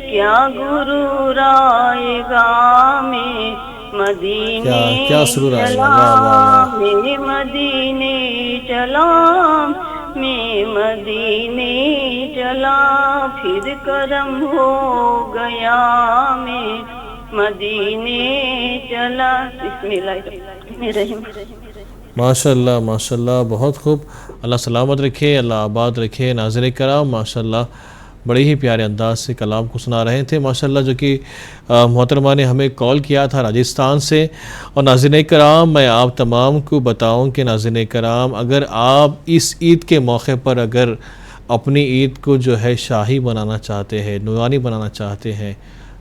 کیا غرور آئے گا میں مدینے چلا میں مدینے چلا میں مدینے چلا پھر کرم ہو گیا میں مدینے چلا بسم اللہ الرحمن الرحیم ماشاءاللہ ماشاءاللہ بہت خوب اللہ سلامت رکھے اللہ آباد رکھے ناظرین کرام ماشاءاللہ بڑے ہی پیارے انداز سے کلام کو سنا رہے تھے ماشاءاللہ جو کہ محترمہ نے ہمیں کال کیا تھا راجستھان سے اور ناظرین کرام میں آپ تمام کو بتاؤں کہ ناظرین کرام اگر آپ اس عید کے موقع پر اگر اپنی عید کو جو ہے شاہی بنانا چاہتے ہیں نورانی بنانا چاہتے ہیں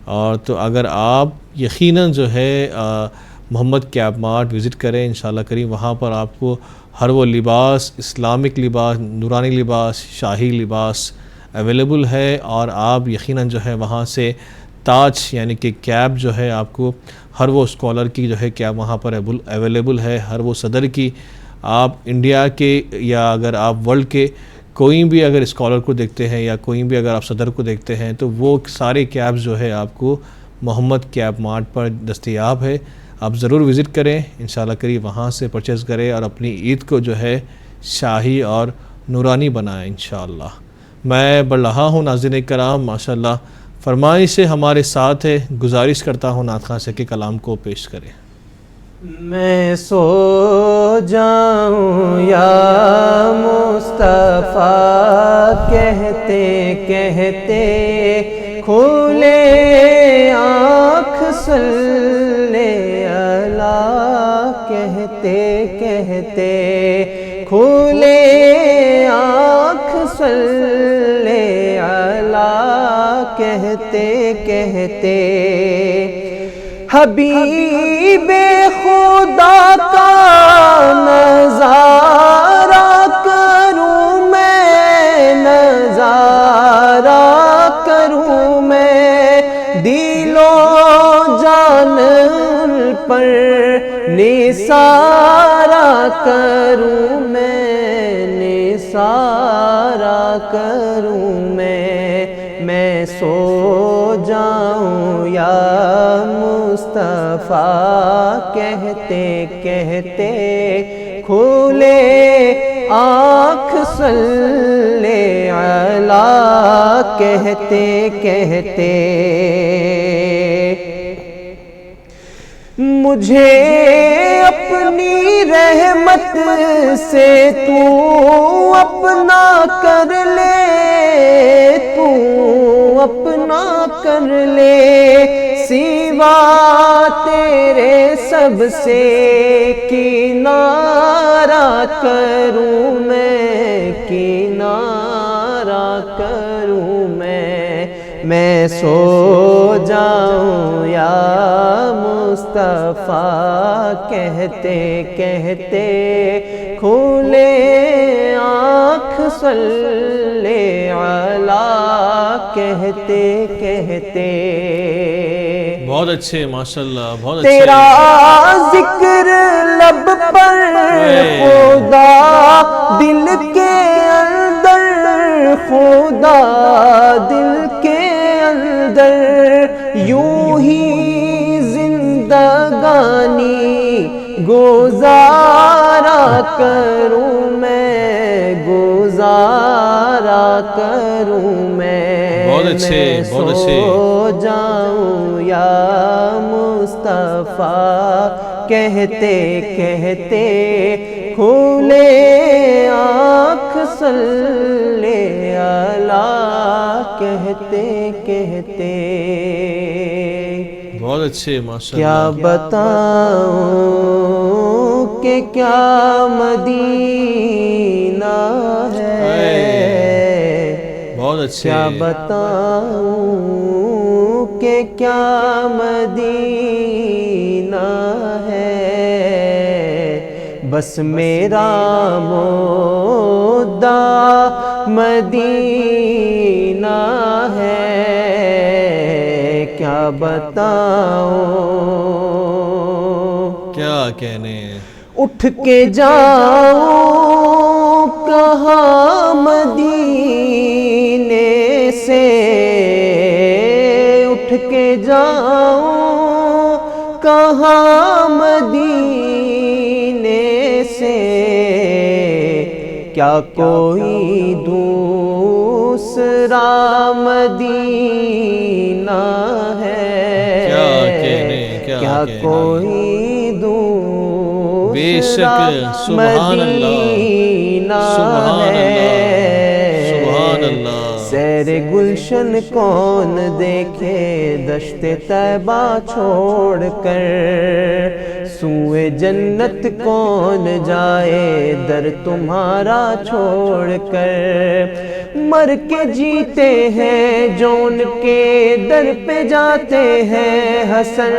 اور تو اگر آپ یقیناً جو ہے محمد کیب مارٹ وزٹ کریں انشاءاللہ کریم وہاں پر آپ کو ہر وہ لباس اسلامک لباس نورانی لباس شاہی لباس اویلیبل ہے اور آپ یقیناً جو ہے وہاں سے تاج یعنی کہ کیب جو ہے آپ کو ہر وہ اسکالر کی جو ہے کیب وہاں پر اویلیبل ہے ہر وہ صدر کی آپ انڈیا کے یا اگر آپ ورلڈ کے کوئی بھی اگر اسکالر کو دیکھتے ہیں یا کوئی بھی اگر آپ صدر کو دیکھتے ہیں تو وہ سارے کیب جو ہے آپ کو محمد کیب مارٹ پر دستیاب ہے آپ ضرور وزٹ کریں انشاءاللہ کریم وہاں سے پرچیز کریں اور اپنی عید کو جو ہے شاہی اور نورانی بنائیں انشاءاللہ میں بڑھ رہا ہوں ناظرین کرام ماشاءاللہ فرمائش سے ہمارے ساتھ ہے گزارش کرتا ہوں نعت خواں سے کہ کلام کو پیش کریں میں سو جاؤں یا مصطفیٰ کہتے کہتے کھولے آنکھ صلی اللہ کہتے کہتے کھولے آنکھ صلی اللہ کہتے کہتے حبیب خدا کا نظارہ کروں میں نظارہ کروں میں دل و جان پر نثارہ کروں میں نثارہ کروں میں سو جاؤں یا مصطفیٰ کہتے کہتے کھولے آنکھ صلی اللہ کہتے کہتے مجھے اپنی رحمت سے تو اپنا کر لے تو اپنا کر لے سوا تیرے سب سے کنارہ کروں میں کنارہ کروں میں سو جاؤں یا مصطفیٰ کہتے کہتے کھولے آنکھ صلی علی کہتے کہتے. بہت اچھے ماشاءاللہ، بہت اچھے. تیرا ذکر لب پر خدا دل کے اندر، خدا دل کے اندر یوں ہی زندگانی گزارا کروں میں، گزارا کروں میں. بہت اچھے، بہت اچھے. سو جاؤں یا مصطفیٰ کہتے کہتے، کھولے آنکھ صلی علی کہتے کہتے. بہت اچھے ماشاءاللہ. کیا بتاؤں کہ کیا مدینہ ہے، بہت اچھے. کیا بتاؤں کہ کیا مدینہ ہے. بس میرا مدعا مدینہ ہے، کیا بتاؤں. کیا کہنے. اٹھ کے جاؤں کہاں مدینے سے، اٹھ کے جاؤں کہاں مدینے سے. کیا کوئی دوسرا مدینہ ہے، کیا کوئی بے شک. سبحان اللہ، سبحان اللہ، سبحان اللہ. سیر گلشن کون دیکھے دشت طیبہ چھوڑ کر، سوئے جنت کون جائے در تمہارا چھوڑ کر. مر کے جیتے ہیں جو ان کے در پہ جاتے ہیں حسن،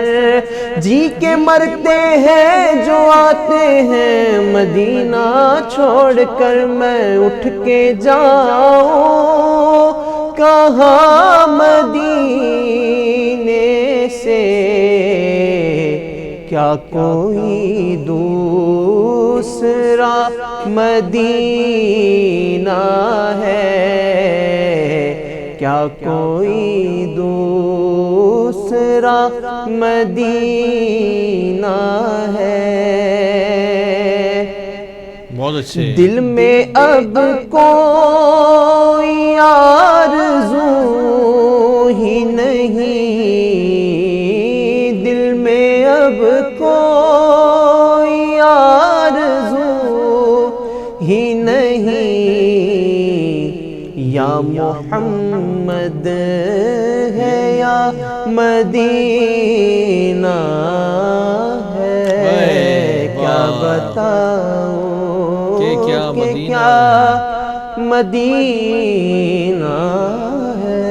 جی کے مرتے ہیں جو آتے ہیں مدینہ چھوڑ کر. میں اٹھ کے جاؤں کہاں مدینے سے، کیا کوئی دوسرا مدینہ ہے، کیا کوئی دوسرا مدینہ ہے. بہت اچھے. دل میں اب کوئی آرزو ہی نہیں، دل میں اب کوئی آرزو ہی نہیں. یا محمد ہے یا مدینہ ہے، کیا بتاؤں کہ کیا مدینہ ہے.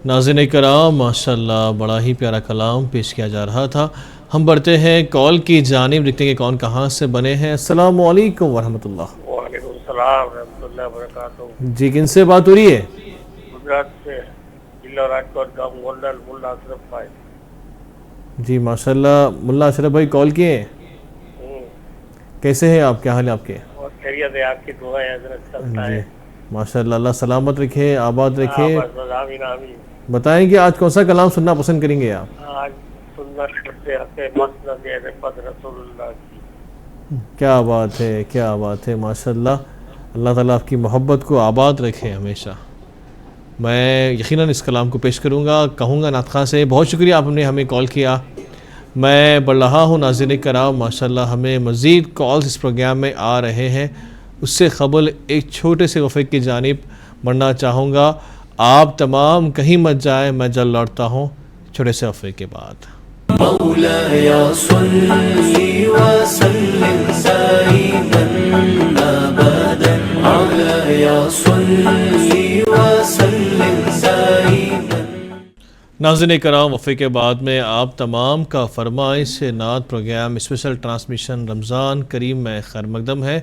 ناظرین کرام ماشاءاللہ بڑا ہی پیارا کلام پیش کیا جا رہا تھا. ہم بڑھتے ہیں کال کی جانب، دیکھتے ہیں کہ کون کہاں سے بنے ہیں. السلام علیکم ورحمۃ اللہ. وعلیکم السلام ورحمۃ اللہ وبرکاتہ. جی کن سے بات ہو رہی ہے؟ گجرات سے ضلع راجکوٹ گاؤں گونڈل ملا اشرف بھائی. جی ماشاءاللہ ملا اشرف بھائی کال کیے ہیں. کیسے ہیں آپ، کیا حال ہے آپ کے؟ بہت خیریت ہے، آپ کی دعا ہے حضرت چلتا ہے. ماشاءاللہ اللہ سلامت رکھے، آباد رکھے. آمین آمین. بتائیں کہ آج کون سا کلام سننا پسند کریں گے آپ؟ آج سننا مسند رفعت رسول اللہ کی. کیا بات ہے، کیا بات ہے ماشاءاللہ. اللہ تعالیٰ آپ کی محبت کو آباد رکھے ہمیشہ. میں یقیناً اس کلام کو پیش کروں گا، کہوں گا نعت خواں سے بہت شکریہ آپ نے ہمیں کال کیا. میں بڑھ رہا ہوں ناظرین کرام ماشاءاللہ ہمیں مزید کالز اس پروگرام میں آ رہے ہیں. اس سے قبل ایک چھوٹے سے وقفے کی جانب بڑھنا چاہوں گا. آپ تمام کہیں مت جائیں، میں جلد لوٹتا ہوں چھوٹے سے وقفے کے بعد. مولاي صل وسلم دائما ابدا مولاي صل وسلم دائما. ناظرین کرام، وقفے کے بعد میں آپ تمام کا فرمائش نعت پروگرام اسپیشل ٹرانسمیشن رمضان کریم میں خیر مقدم ہے۔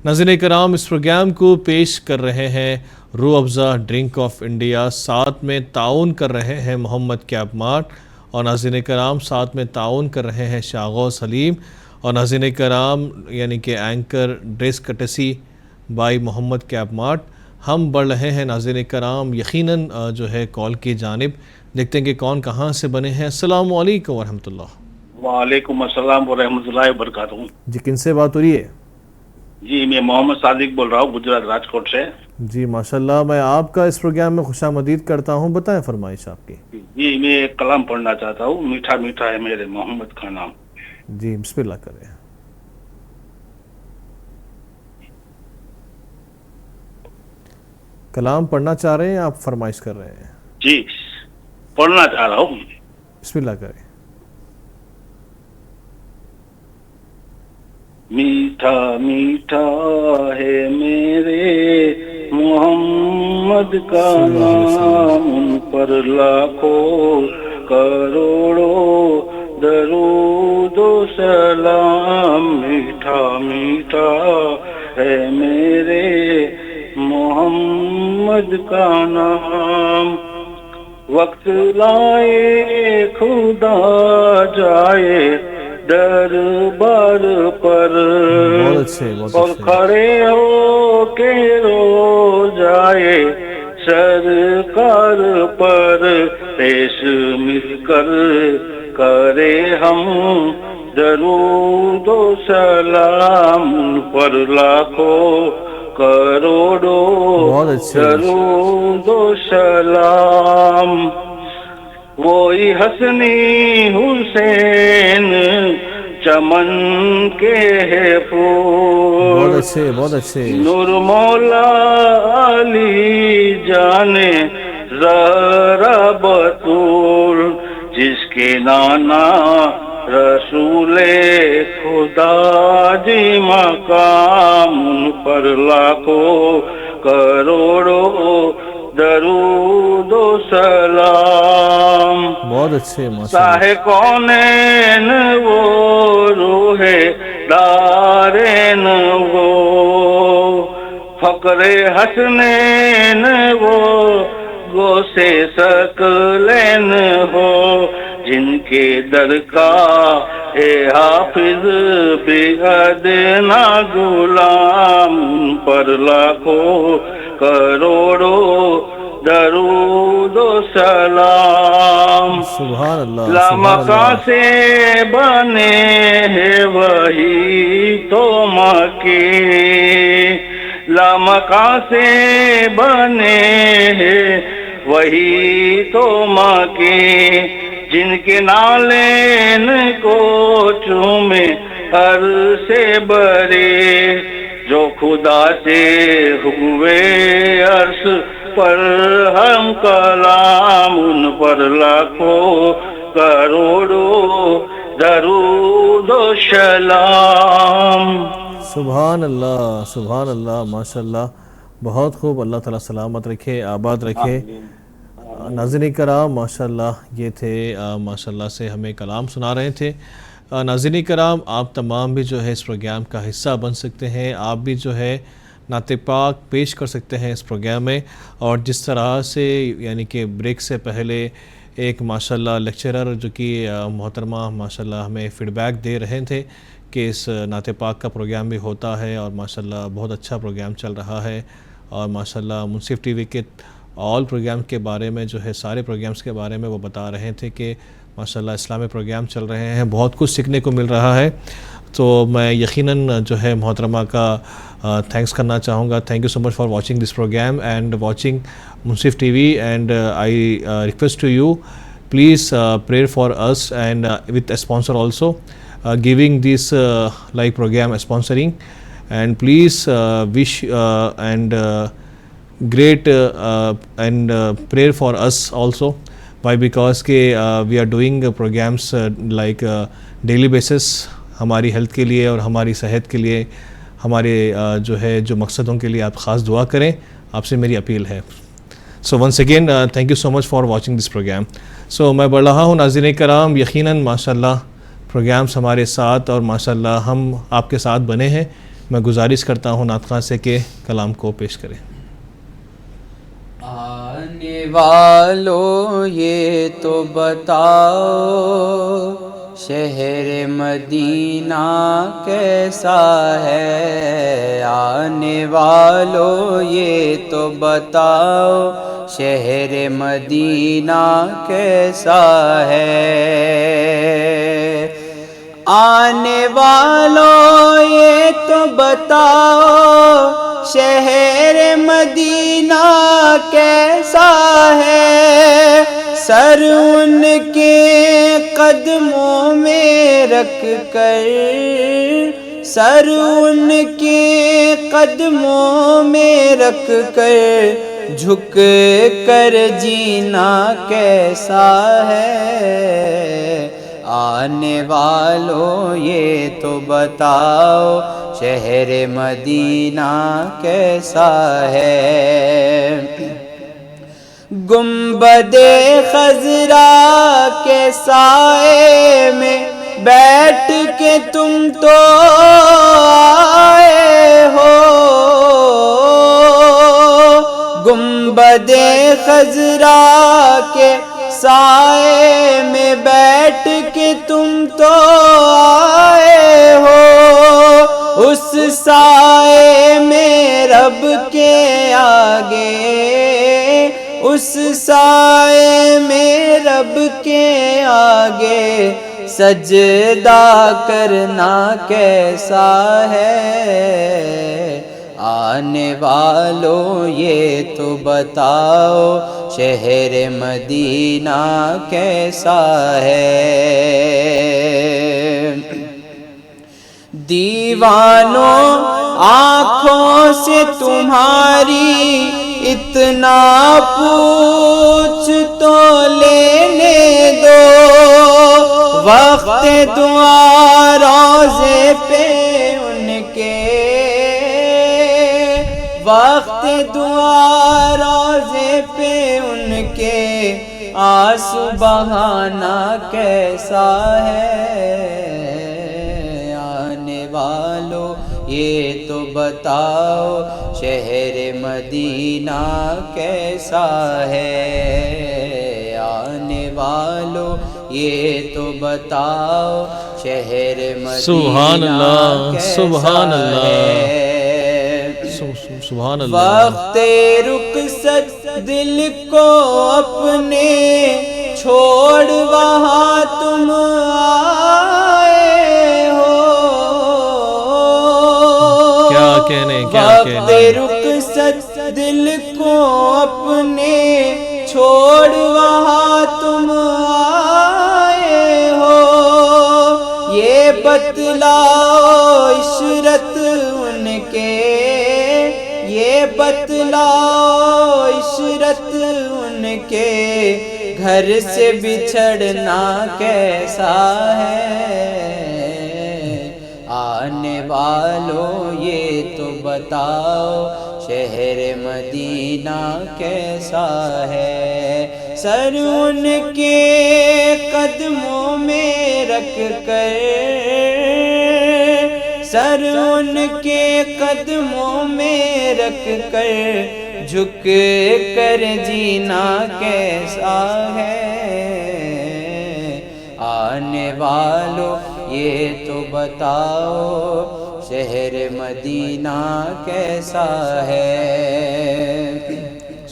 ناظرین کرام، اس پروگرام کو پیش کر رہے ہیں روح افزا ڈرنک آف انڈیا، ساتھ میں تعاون کر رہے ہیں محمد کیب مارٹ، اور ناظرین کرام ساتھ میں تعاون کر رہے ہیں شاغوث حلیم، اور ناظرین کرام یعنی کہ anchor dress courtesy by Muhammad Cab Mart. ہم بڑھ رہے ہیں ناظرین کرام یقیناً جو ہے کال کی جانب، دیکھتے ہیں کہ کون کہاں سے بنے ہیں۔ السلام علیکم ورحمۃ اللہ۔ وعلیکم السلام ورحمۃ اللہ وبرکاتہ۔ جی کن سے بات ہو رہی ہے؟ جی میں محمد صادق بول رہا ہوں گجرات راجکوٹ سے۔ جی ماشاءاللہ، میں آپ کا اس پروگرام میں خوش آمدید کرتا ہوں، بتائیں فرمائش آپ کی۔ جی میں ایک کلام پڑھنا چاہتا ہوں، میٹھا میٹھا ہے میرے محمد کا نام۔ جی بسم اللہ کریں۔ کلام پڑھنا چاہ رہے ہیں آپ فرمائش کر رہے ہیں؟ جی پڑھنا چاہ رہا ہوں۔ بسم اللہ کریں۔ میٹھا میٹھا ہے میرے محمد کا نام، ان پر لاکھوں کروڑوں درود و سلام۔ میٹھا میٹھا ہے میرے محمد کا نام، وقت لائے خدا جائے دربار پر، اور کھڑے ہو کے رو جائے سرکار پر، پیش مل کر کرے ہم درود و سلام، ان پر لاکھوں کروڑوں درود و سلام۔ وہی حسنی حسین چمن کے ہے پھول، نور مولا علی جانے زہرا بطول، جس کے نانا رسول خدا جی مقام، ان پر لاکھوں کروڑوں درود و سلام۔ بہت اچھے شاہ کونین وہ روح دارین وہ، فقر حسنین وہ، گوسے ثقلین ہو، جن کے در کا اے حافظ بے ادنا غلام، ان پر لاکھوں کروڑوں درود و سلام۔ سبحان اللہ۔ لامکا سے بنے ہیں وہی تو مکے، لامکا سے بنے ہیں وہی تو مکے، جن کے نالین کو چومے ہر سے برے، جو خدا سے ہوئے عرش پر ہم کلام، ان پر لاکھوں کروڑوں درود و سلام۔ سبحان اللہ سبحان اللہ، ماشاءاللہ بہت خوب، اللہ تعالیٰ سلامت رکھے، آباد رکھے۔ ناظرین کرام ماشاءاللہ یہ تھے ماشاءاللہ سے ہمیں کلام سنا رہے تھے۔ ناظرین کرام آپ تمام بھی جو ہے اس پروگرام کا حصہ بن سکتے ہیں، آپ بھی جو ہے نعت پاک پیش کر سکتے ہیں اس پروگرام میں، اور جس طرح سے یعنی کہ بریک سے پہلے ایک ماشاءاللہ لیکچرر جو کہ محترمہ ماشاءاللہ ہمیں فیڈ بیک دے رہے تھے کہ اس نعت پاک کا پروگرام بھی ہوتا ہے، اور ماشاءاللہ بہت اچھا پروگرام چل رہا ہے، اور ماشاءاللہ منصف ٹی وی کے آل پروگرام کے بارے میں جو ہے سارے پروگرامز کے بارے میں وہ بتا رہے تھے کہ ماشاءاللہ اسلامی پروگرام چل رہے ہیں، بہت کچھ سیکھنے کو مل رہا ہے۔ تو میں یقیناً جو ہے محترمہ کا تھینکس کرنا چاہوں گا۔ Thank you so much for watching this programme and watching Munsif T V, and I request to you please prayer for us and with a sponsor also giving this like program sponsoring, and please wish and great and prayer for us also. Why? Because we are doing programs like daily basis ہماری health کے لیے اور ہماری صحت کے لیے، ہمارے جو ہے جو مقصدوں کے لیے آپ خاص دعا کریں، آپ سے میری اپیل ہے۔ So once again, thank you so much for watching this program. So میں بڑھ رہا ہوں ناظرین کرام, یقیناً ماشاءاللہ پروگرامس ہمارے ساتھ اور ماشاءاللہ ہم آپ کے ساتھ بنے ہیں. میں گزارش کرتا ہوں نعت خواں سے کہ کلام کو پیش کریں. آنے والو یہ تو بتاؤ شہر مدینہ کیسا ہے. آنے والو یہ تو بتاؤ شہر مدینہ کیسا ہے. آنے والو یہ تو بتاؤ شہر مدینہ کیسا ہے. سر ان کے قدموں میں رکھ کر, سر ان کے قدموں میں رکھ کر جھک کر جینا کیسا ہے. آنے والوں یہ تو بتاؤ شہر مدینہ کیسا ہے. گنبد خضرا کے سائے میں بیٹھ کے تم تو آئے ہو. گنبد خضرا کے سائے میں بیٹھ کے تم تو آئے ہو. اس سائے میں رب کے آگے, اس سائے میں رب کے آگے سجدہ کرنا کیسا ہے. آنے والوں یہ تو بتاؤ شہر مدینہ کیسا ہے. دیوانوں آنکھوں سے تمہاری اتنا پوچھ تو لینے دو. وقت دعا روزے پہ ان کے, وقت دعا روزے پہ ان کے آنسو بہانا کیسا ہے. آنے والوں یہ تو بتاؤ شہر مدینہ کیسا ہے. آنے والوں یہ تو بتاؤ شہر مدینہ سبحان کیسا ہے. سبحان اللہ. وقت رخصت دل کو اپنے چھوڑ وہاں تم آئے ہو. کیا کہنے, کیا وقت رخصت دل کو اپنے چھوڑ وہاں تم آئے ہو. یہ بتلاؤ عشرت ان کے, یہ بتلاؤ عشرت ان کے گھر سے بچھڑنا کیسا ہے. آنے والوں یہ تو بتاؤ شہر مدینہ کیسا ہے. سر ان کے قدموں میں رکھ کر, سر ان کے قدموں میں رکھ کر جھک کر جینا کیسا ہے. آنے والوں یہ تو بتاؤ شہر مدینہ کیسا ہے.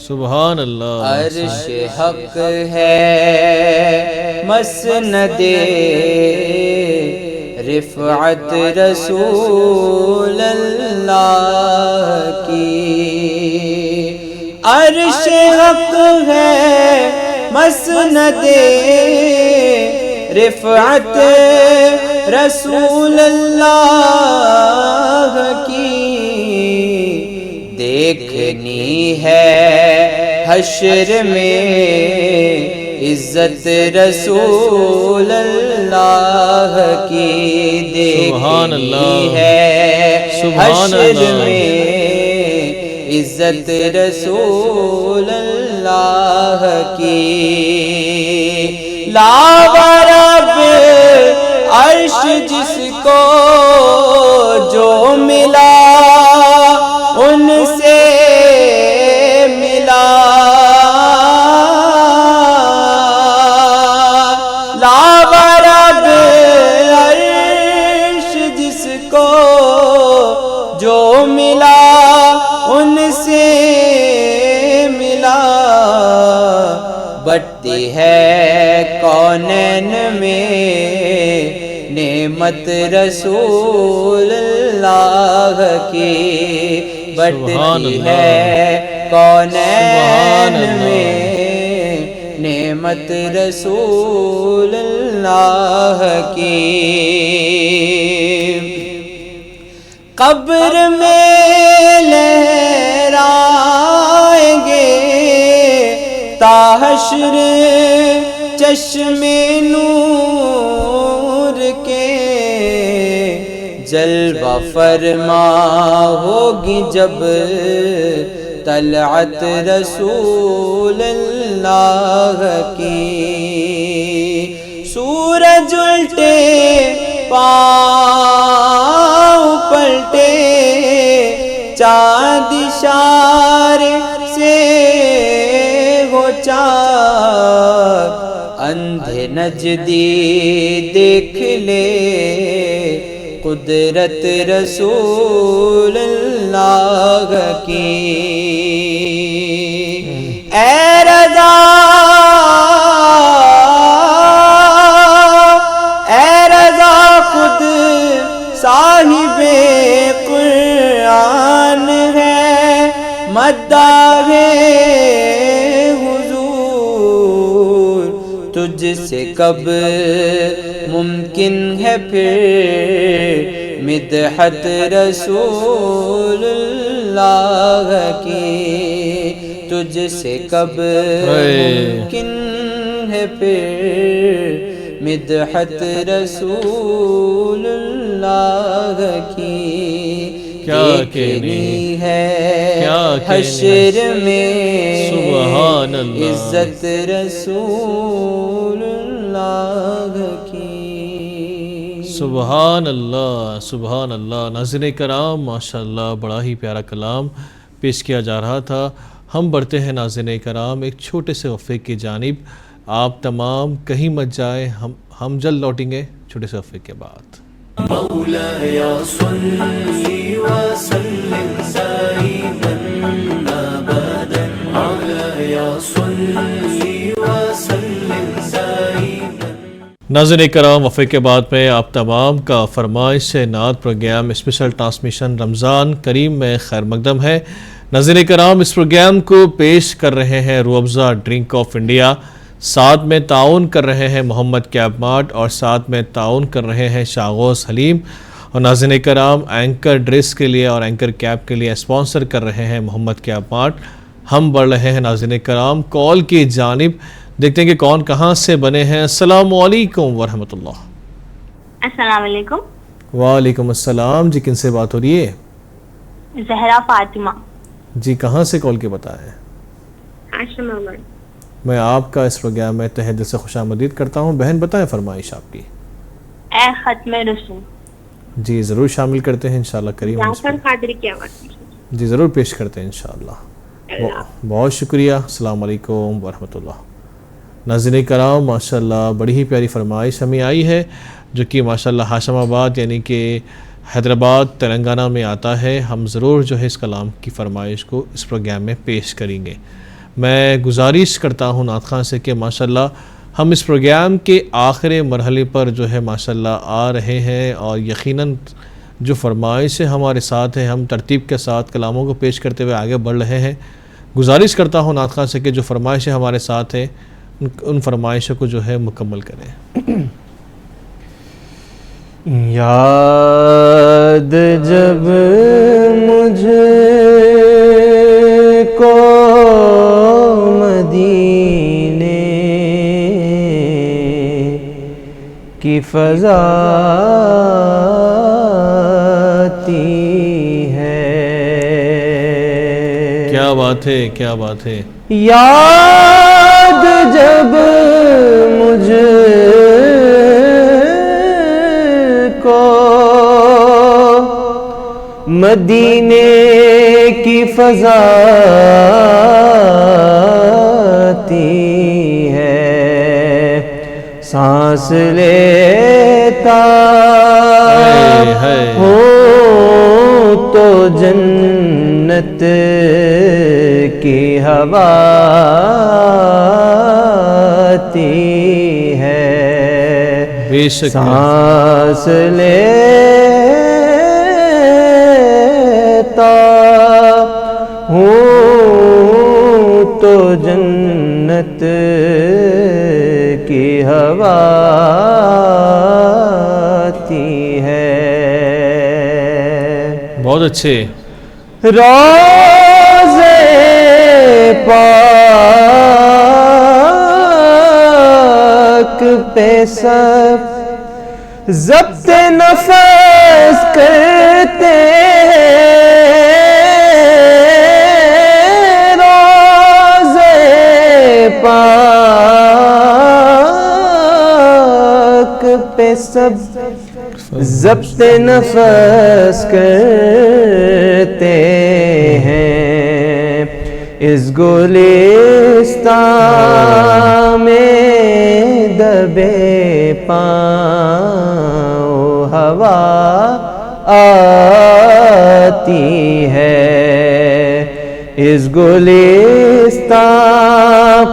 سبحان اللہ. عرش حق ہے مسند رفعت رسول اللہ کی. عرش حق ہے مسند رفعت رسول اللہ کی. دیکھنی ہے حشر میں عزت رسول اللہ کی. دیکھنی ہے حشر میں عزت رسول اللہ کی لاورب عرش جس کو جو ملا ان سے ملا لاورب عرش جس کو جو ملا ان سے ملا بٹتی ہے کونین میں نعمت رسول اللہ کی بٹتی ہے کونین میں نعمت رسول اللہ کی قبر میں لہرائیں گے تا حشر چشم نور کے جلوہ فرما ہوگی جب طلعت رسول اللہ کی سورج الٹے پاؤں پلٹے چاند اشارے سے ہو چار اندھے نجدی دیکھ لے قدرت رسول اللہ کی اے رضا خود صاحب قرآن ہے مداح حضور تجھ سے کب ممکن ہے پھر مدحت رسول اللہ کی تجھ سے کب ممکن ہے پھر مدحت رسول اللہ کی دیکھنی ہے حشر میں عزت رسول اللہ کی سبحان اللہ سبحان اللہ۔ ناظرین کرام ماشاءاللہ بڑا ہی پیارا کلام پیش کیا جا رہا تھا۔ ہم بڑھتے ہیں ناظرین کرام ایک چھوٹے سے وقفے کی جانب۔ آپ تمام کہیں مت جائیں، ہم جلد لوٹیں گے چھوٹے سے وقفے کے بعد۔ مولاي صل وسلم دائما ابدا مولاي صل وسلم دائما۔ ناظرین کرام وقفے کے بعد میں آپ تمام کا فرمائش نعت پروگرام اسپیشل ٹرانسمیشن رمضان کریم میں خیر مقدم ہے۔ ناظرین کرام اس پروگرام کو پیش کر رہے ہیں روح افزا ڈرنک آف انڈیا، ساتھ میں تعاون کر رہے ہیں محمد کیب مارٹ اور ساتھ میں تعاون کر رہے ہیں شاغوث حلیم، اور ناظرین کرام اینکر ڈریس کے لیے اور اینکر کیب کے لیے اسپانسر کر رہے ہیں محمد کیب مارٹ۔ ہم بڑھ رہے ہیں ناظرین کرام کال کی جانب، دیکھتے ہیں کہ کون کہاں سے بنے ہیں۔ السلام علیکم ورحمۃ اللہ۔ السلام علیکم۔ وعلیکم السلام، جی کن سے بات ہو رہی ہے؟ زہرا فاطمہ۔ جی کہاں سے کال کے بتائیں؟ آشرم احمد۔ میں آپ کا اس پروگرام میں تہہ دل سے خوش آمدید کرتا ہوں۔ بہن بتائیں فرمائش آپ کی۔ اے ختم رسول۔ جی ضرور شامل کرتے ہیں انشاءاللہ کریم۔ جعفر قادری کی آواز۔ جی ضرور پیش کرتے ہیں انشاءاللہ۔ بہت شکریہ، السلام علیکم ورحمۃ اللہ۔ ناظرین کرام ماشاءاللہ بڑی ہی پیاری فرمائش ہمیں آئی ہے، جو کہ ماشاءاللہ ہاشم آباد یعنی کہ حیدرآباد تلنگانہ میں آتا ہے۔ ہم ضرور جو ہے اس کلام کی فرمائش کو اس پروگرام میں پیش کریں گے۔ میں گزارش کرتا ہوں نعت خان سے کہ ماشاءاللہ ہم اس پروگرام کے آخری مرحلے پر جو ہے ماشاءاللہ آ رہے ہیں، اور یقیناً جو فرمائشیں ہمارے ساتھ ہیں ہم ترتیب کے ساتھ کلاموں کو پیش کرتے ہوئے آگے بڑھ رہے ہیں۔ گزارش کرتا ہوں نعت خان سے کہ جو فرمائشیں ہمارے ساتھ ہیں ان فرمائشوں کو جو ہے مکمل کریں۔ یاد جب مجھے کو مدینے کی فضا آتی ہے، ہے کیا بات ہے. یاد جب مجھ کو مدینے کی فضا آتی ہے سانس لیتا ہوں تو جنت کی ہوا آتی ہے بے شک سانس لیتا ہوں تو جنت کی ہوا آتی ہے. بہت اچھے. روزے پاک پہ سب ضبط نفس کرتے روزے پاک پہ سب ضبط نفس کرتے ہیں اس گلستان میں دبے پاؤں ہوا آتی ہے اس گلستان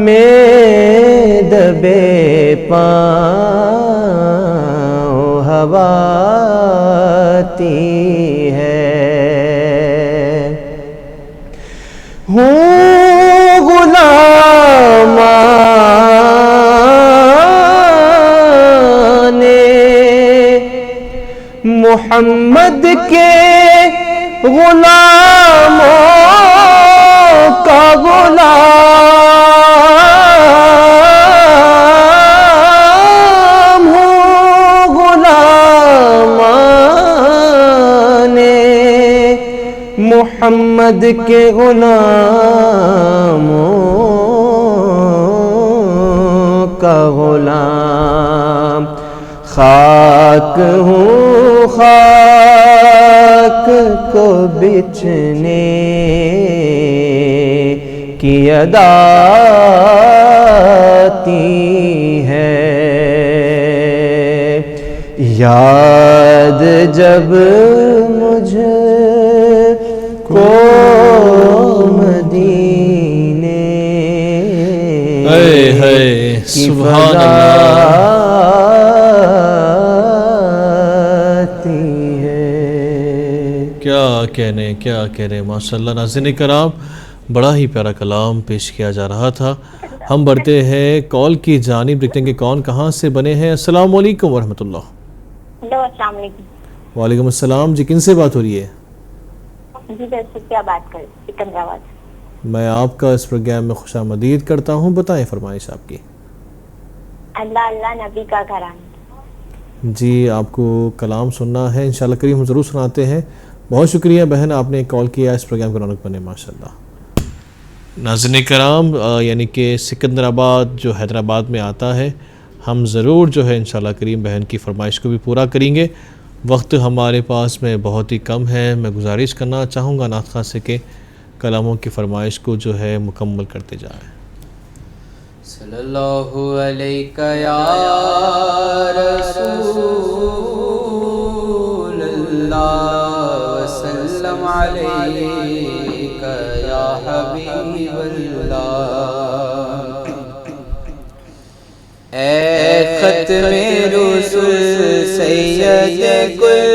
میں دبے پاؤں ہوا آتی ہے. ہوں غلامان محمد کے غلاموں کا غلام ہوں غلامان محمد کے غلاموں کا غلام خاک ہوں خاک کو بچھنے کی ادا آتی ہے یاد جب مجھ کو مدینے کی فضا آتی ہے. کیا کہنے ماشاءاللہ. ناظرین کرام بڑا ہی پیارا کلام پیش کیا جا رہا تھا. ہم بڑھتے ہیں کال کی جانب, دیکھتے ہیں کہ کون کہاں سے بنے ہیں. السلام علیکم ورحمۃ اللہ. ہلو السلام علیکم. وعلیکم السلام. جی کن سے بات ہو رہی ہے؟ جی ویسے کیا بات کریں سکندرآباد. میں آپ کا اس پروگرام میں خوش آمدید کرتا ہوں. بتائیں فرمائش آپ کی. اللہ اللہ نبی کا گھرانہ. جی آپ کو کلام سننا ہے انشاءاللہ کریم ہم ضرور سناتے ہیں. بہت شکریہ بہن آپ نے کال کیا, اس پروگرام کو رونق بنے ماشاءاللہ. ناظرین کرام یعنی کہ سکندرآباد جو حیدرآباد میں آتا ہے, ہم ضرور جو ہے انشاءاللہ کریم بہن کی فرمائش کو بھی پورا کریں گے. وقت ہمارے پاس میں بہت ہی کم ہے. میں گزارش کرنا چاہوں گا نعت خواں سے کہ کلاموں کی فرمائش کو جو ہے مکمل کرتے جائیں. صلی اللہ علیہ یا رسول اللہ وسلم علیہ یا حبیب اللہ. اے ختم رسول سید کل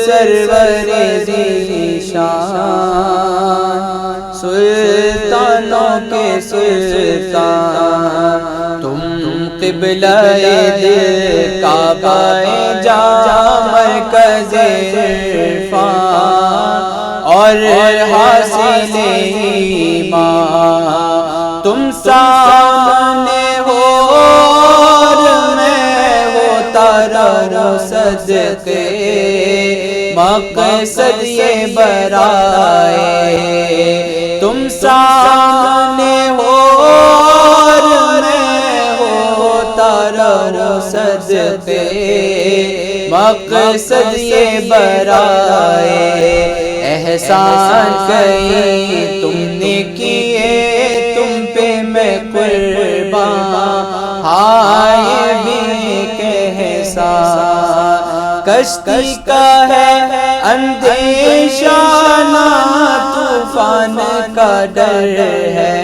سرور ذیشان سلطانوں کے سلطان تم قبلہ دل کعبہ جا مرکز عرفان اور حاصل ایمان تم سامنے ہو اتارو صدقے مقصد یہ برائے تم سامنے ہو اور میں اتارو صدقے مقصد یہ برائے احسان کئی تم نے کیے تم پہ میں قربان ہائے بھی احسان کشتی کا ہے اندیشہ نہ طوفان کا ڈر ہے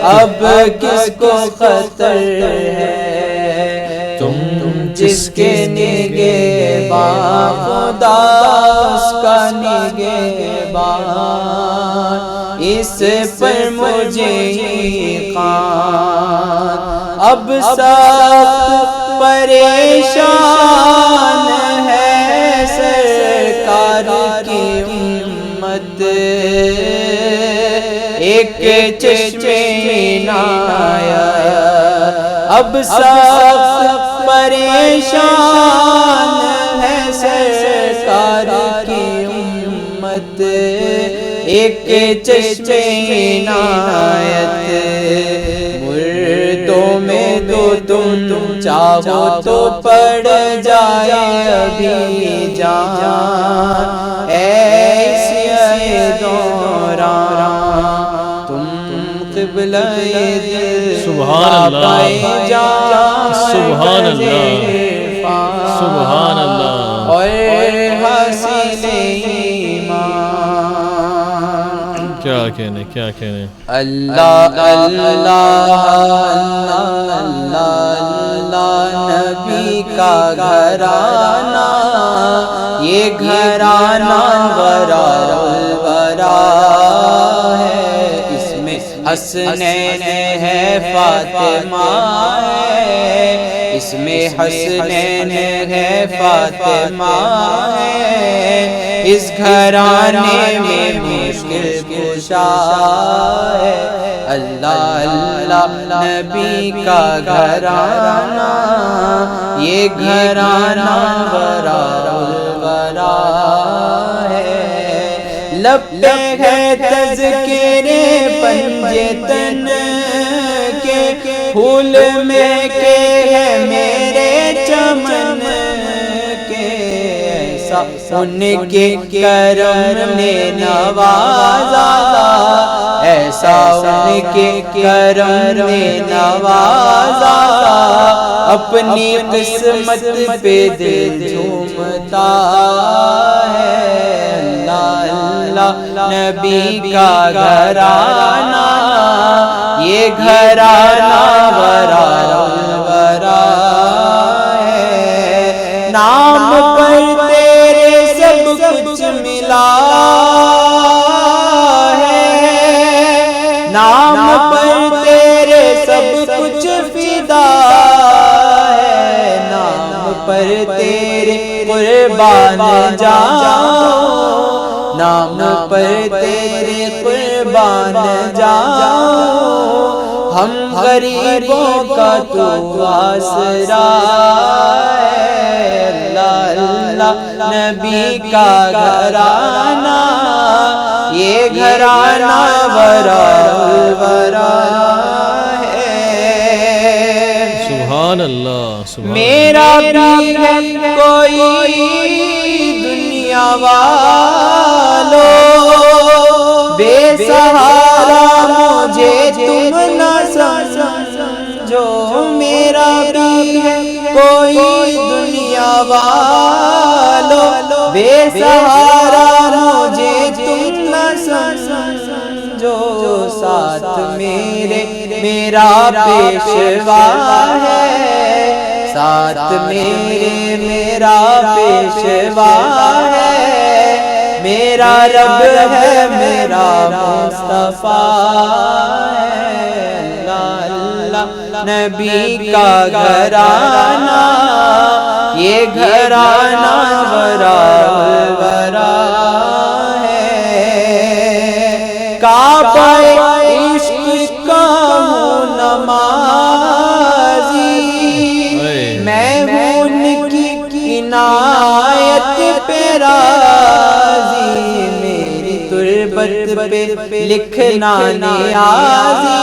اب کس کو خطر ہے تم جس کے نگہباں خدا اس کا نگہبان اس پر مجھے خان اب سخت پریشان ہے سرکار کی امت ایک چشمے عنایت اب سخت پریشان ہے سرکار کی امت ایک چشمے عنایت مردوں میں تو تم چاہو تو پڑ جائے ابھی جان ایسے دوران تم قبلہ دل سبحان اللہ سبحان اللہ سبحان اللہ اور حاصل ایمان کیا کہنے کیا کہنے اللہ اللہ اللہ اللہ نبی کا گھرانہ یہ گھرانہ برا الورا ہے اس میں حسنین ہے فاطمہ ہے اس میں حسنین ہے فاطمہ ہے اس گھرانے میں مشکل کشا ہے اللہ اللہ نبی کا گھرانہ یہ گھرانہ برا الورا ہے لب پہ ہے تذکرے پنجے تن کے پھول میں کے ہے میرے چمن کے ایسا ان کے کرم نے نوازا ایسا ان کے کرم نے نوازا اپنی قسمت پہ دل جھومتا ہے اللہ نبی کا گھرانہ یہ گھرانہ برا الورا ہے نام پر تیرے سب کچھ ملا ہے نام پر تیرے سب کچھ فدا ہے نام پر تیرے قربان جاؤ نام پر تیرے قربان جاؤ ہم غریبوں کا تو آسرا ہے اللہ اللہ نبی کا گھرانہ یہ گھرانہ برا الورا ہے سبحان اللہ سبحان میرا بھی ہے کوئی دنیا والو بے سہارا مجھے تم نہ سمجھو میرا بھی ہے کوئی دنیا والو بے سہارا مجھے تم نہ سمجھو ساتھ میرے میرا پیشوا ہے ساتھ میرے میرا پیشوا ہے میرا رب ہے میرا مصطفیٰ ہے اللہ نبی کا گھرانہ یہ گھرانہ برا الورا ہے کعبہ عشق کا ہوں نمازی میں ہوں پہ لکھنا نیازی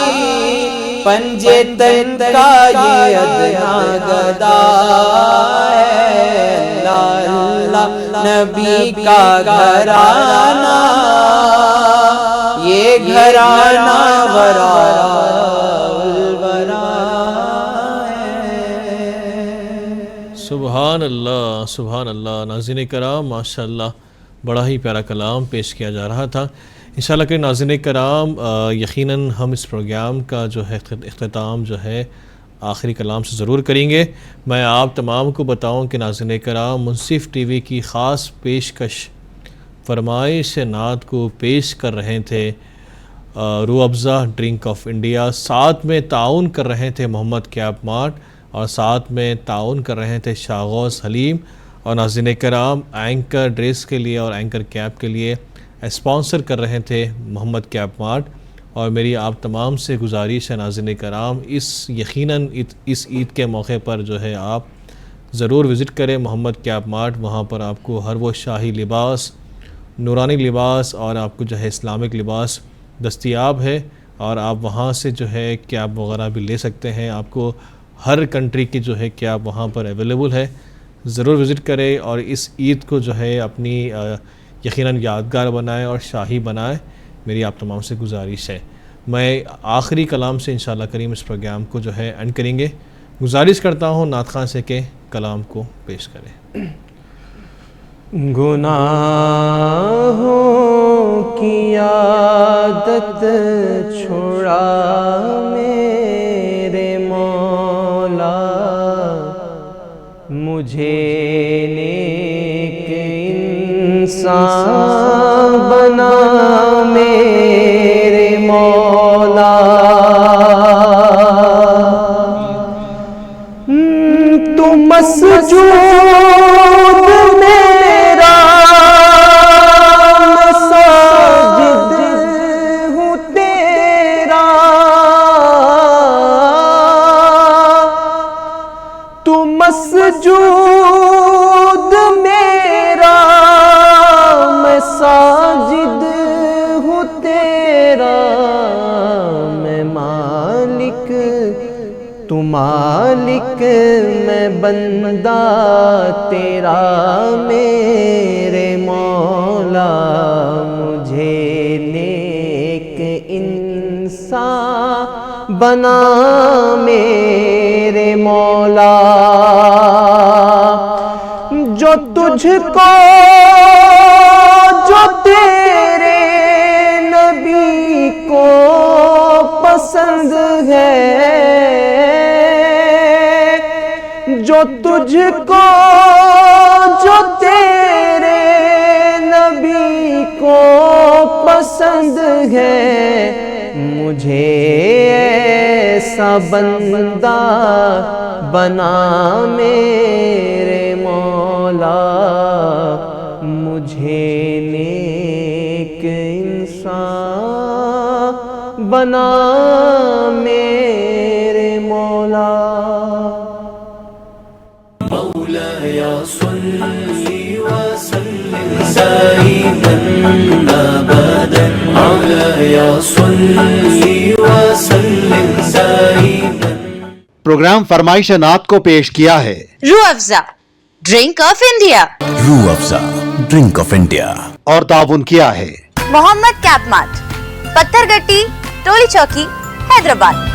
پنجے تن کا یہ ادنا گدا ہے اللہ اللہ نبی کا گھرانہ یہ گھرانہ ورا سبحان اللہ ناظرین کرام، ماشاء اللہ بڑا ہی پیارا کلام پیش کیا جا رہا تھا. انشاءاللہ کہ ناظرین کرام یقیناً ہم اس پروگرام کا جو ہے اختتام جو ہے آخری کلام سے ضرور کریں گے. میں آپ تمام کو بتاؤں کہ ناظرین کرام منصف ٹی وی کی خاص پیشکش فرمائش نعت کو پیش کر رہے تھے روح افزا ڈرنک آف انڈیا، ساتھ میں تعاون کر رہے تھے محمد کیپ مارٹ، اور ساتھ میں تعاون کر رہے تھے شاغوث حلیم، اور ناظرین کرام اینکر ڈریس کے لیے اور اینکر کیپ کے لیے اسپانسر کر رہے تھے محمد کیپ مارٹ. اور میری آپ تمام سے گزارش ہے ناظرین کرام یقیناً اس عید کے موقع پر جو ہے آپ ضرور وزٹ کریں محمد کیپ مارٹ. وہاں پر آپ کو ہر وہ شاہی لباس، نورانی لباس اور آپ کو جو ہے اسلامک لباس دستیاب ہے، اور آپ وہاں سے جو ہے کیپ وغیرہ بھی لے سکتے ہیں. آپ کو ہر کنٹری کی جو ہے کیپ وہاں پر اویلیبل ہے. ضرور وزٹ کریں اور اس عید کو جو ہے اپنی یقیناً یادگار بنائیں اور شاہی بنائیں. میری آپ تمام سے گزارش ہے. میں آخری کلام سے انشاءاللہ کریم اس پروگرام کو جو ہے اینڈ کریں گے. گزارش کرتا ہوں نعت خواں سے کہ کلام کو پیش کریں. گناہوں کی عادت چھڑا میرے مولا، مجھے نیک انسان بنا میرے مولا. تو مسجود میرا میں ساجد ہوں تیرا، تو مسجود میرا میں ساجد ہوں تیرا، میں مالک تو مالک میں بندہ تیرا میرے مولا. مجھے نیک انسان بنا میرے مولا. جو تجھ کو جو تیرے نبی کو پسند ہے، جو تجھ کو جو تیرے نبی کو پسند ہے، مجھے ایسا بندہ بنا میرے مولا. مجھے نیک انسان بنا میرے مولا. مولاي صل وسلم دائما ابدا مولاي صل وسلم دائما. پروگرام فرمائش نعت کو پیش کیا ہے روح افزا ڈرنک آف انڈیا. روح افزا ڈرنک آف انڈیا. اور تعاون کیا ہے محمد کیپ مارٹ، پتھر گٹی، ٹولی چوکی، حیدرآباد.